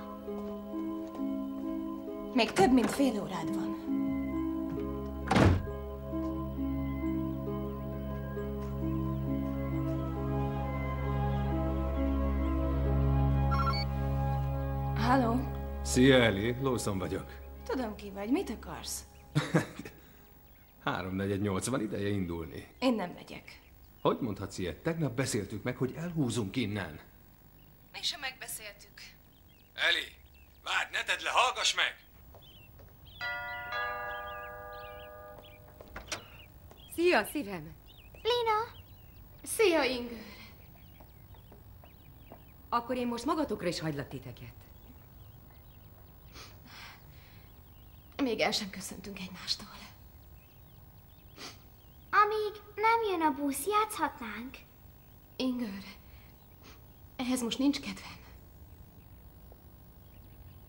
Még több, mint fél órád van. Halló? Szia, Eli, Lawson vagyok. Tudom, ki vagy. Mit akarsz? 3:48 van, ideje indulni. Én nem megyek. Hogy mondhatsz ilyet? Tegnap beszéltük meg, hogy elhúzunk innen. Mi sem megbeszéltük. Eli, várj, ne tedd le, hallgass meg! Szia, szívem! Lina! Szia, Inger! Akkor én most magatokra is hagylak titeket. Még el sem köszöntünk egymástól. nem jön a busz, játszhatnánk. Inger, ehhez most nincs kedvem.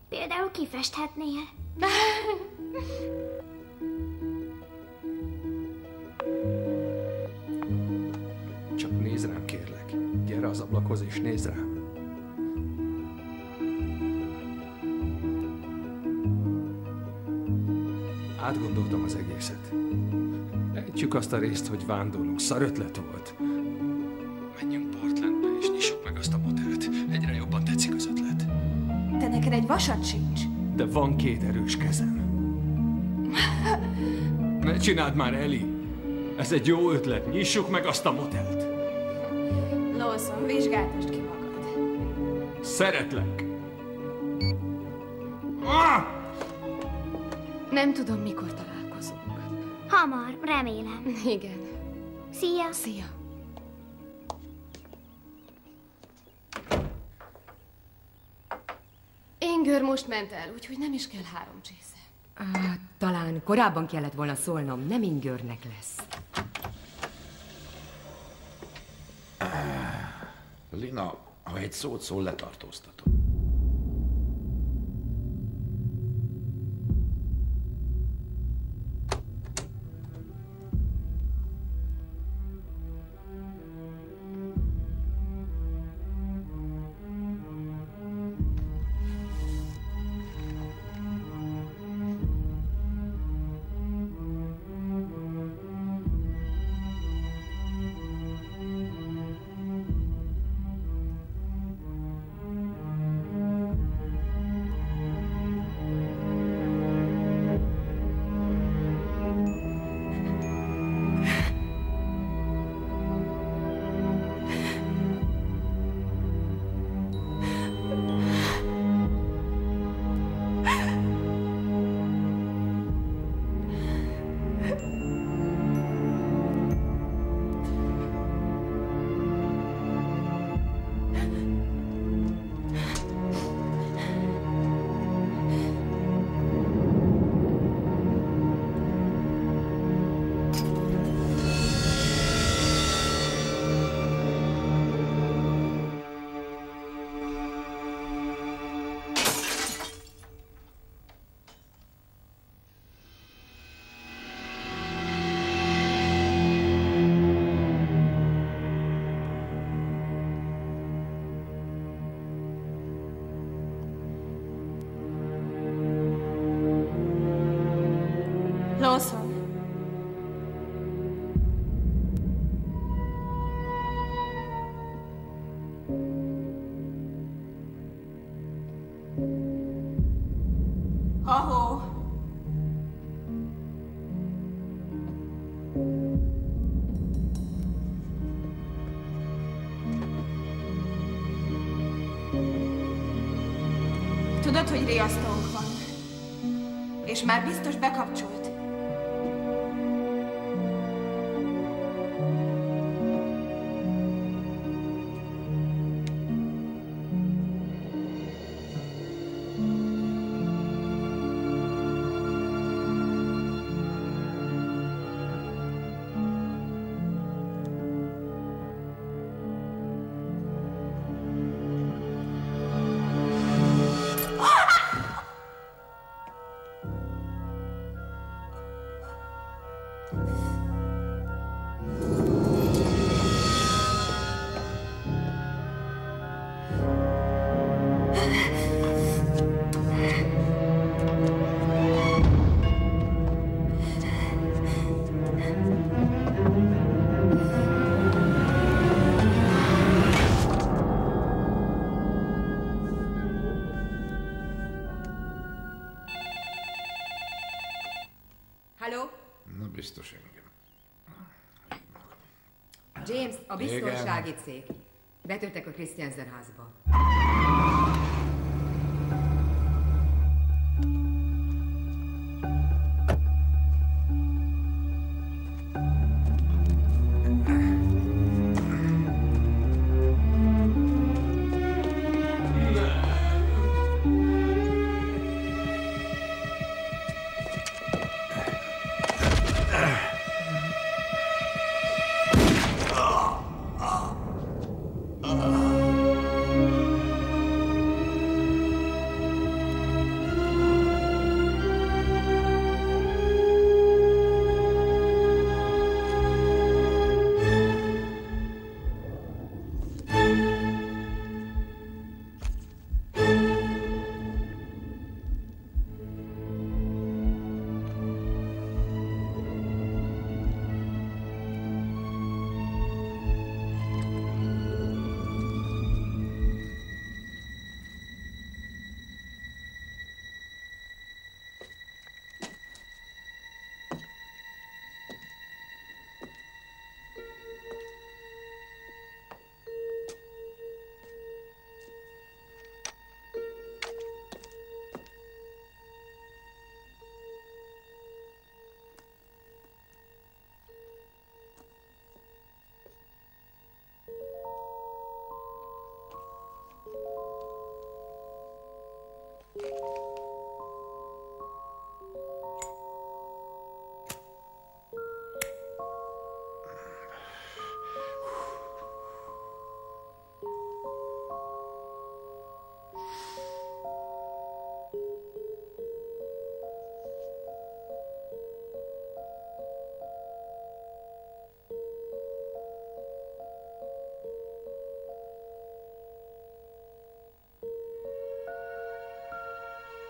Például kifesthetnél. Csak nézd rám, kérlek. Gyere az ablakhoz és nézd rám. Átgondoltam az egészet. Ejtsük azt a részt, hogy vándorlunk. Szar ötlet volt. Menjünk Portlandbe és nyissuk meg azt a motelt. Egyre jobban tetszik az ötlet. De neked egy vasad sincs. De van 2 erős kezem. Ne csináld már, Eli! Ez egy jó ötlet. Nyissuk meg azt a motelt. Lawson, vizsgáltasd ki magad. Szeretlek! Nem tudom, mikor találkozunk. Hamar, remélem. Igen. Szia! Szia! Inger most ment el, úgyhogy nem is kell 3 csésze. Talán korábban kellett volna szólnom, nem Ingernek lesz. Lina, ha egy szót szól, letartóztatom. Lawson. Ahó. Tudod, hogy riasztónk van. És már biztos bekapcsolt. Halló? Na, biztos engem. James, a biztonsági cég. Betörtek a Christiansen házba.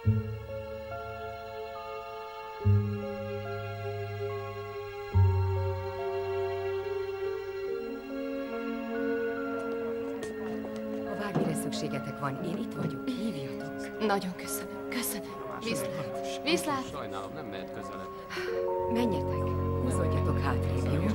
Ha bármire szükségetek van, én itt vagyok, hívjatok. Nagyon köszönöm, köszönöm. Viszlát. Viszlát. Sajnálom, nem mehet közelebb. Menjetek, húzódjatok hátrébb, jó?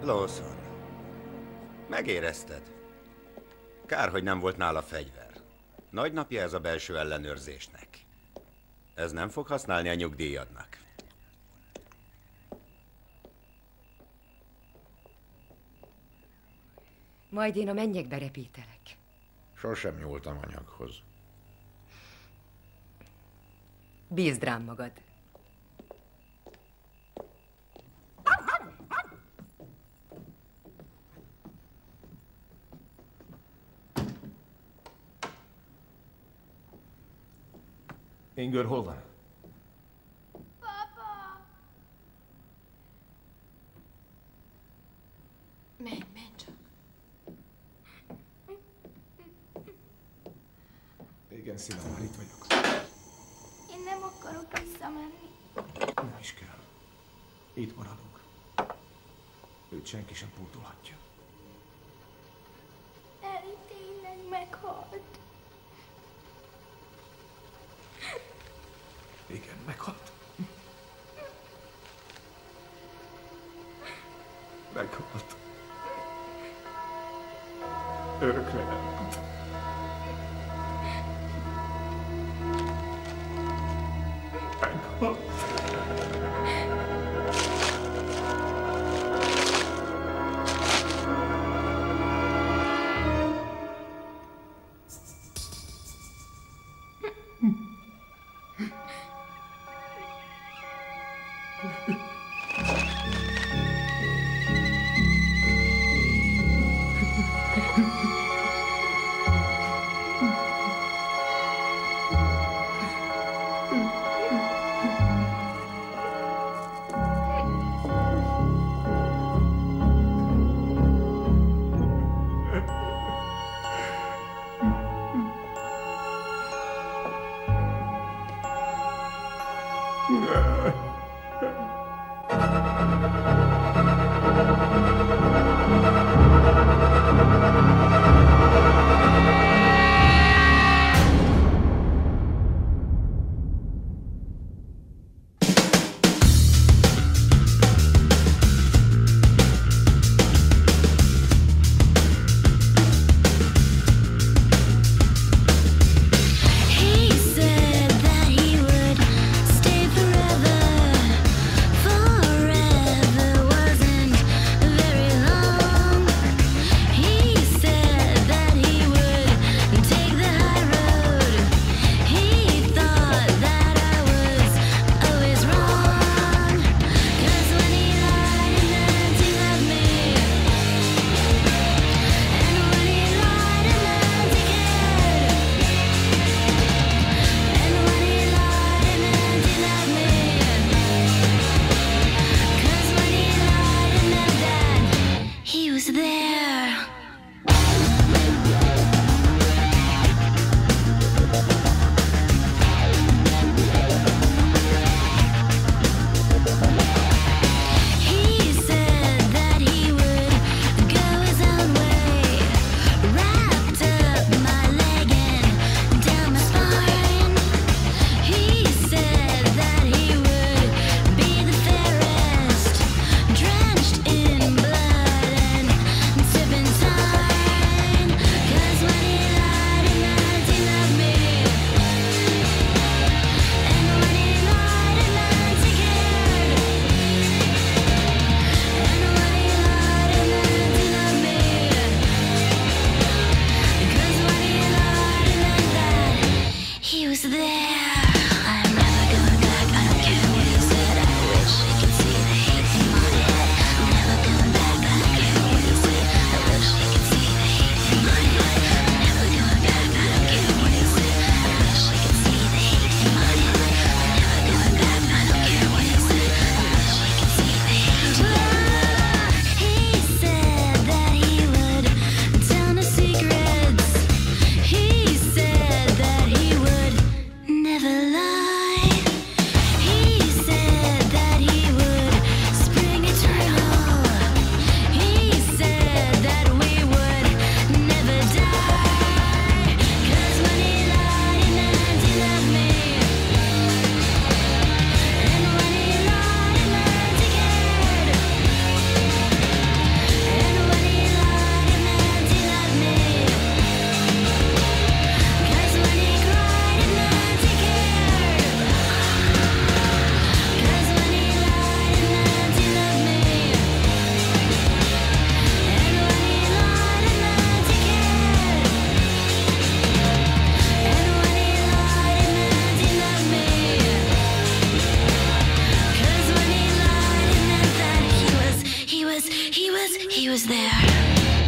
Lawson, megérezted? Kár, hogy nem volt nála fegyver. Nagy napja ez a belső ellenőrzésnek. Ez nem fog használni a nyugdíjadnak. Majd én a mennyekbe repítelek. Sosem nyúltam anyaghoz. Bízd rám magad. Inger, hol van? Menj csak. Igen, szívem, már itt vagyok. Én nem akarok visszamenni. Nem is kell. Itt maradunk. Őt senki sem pótolhatja. Eli tényleg meghalt. Igen, meghalt. Meghalt. Örökre elment. Meghalt. 'cause he was there.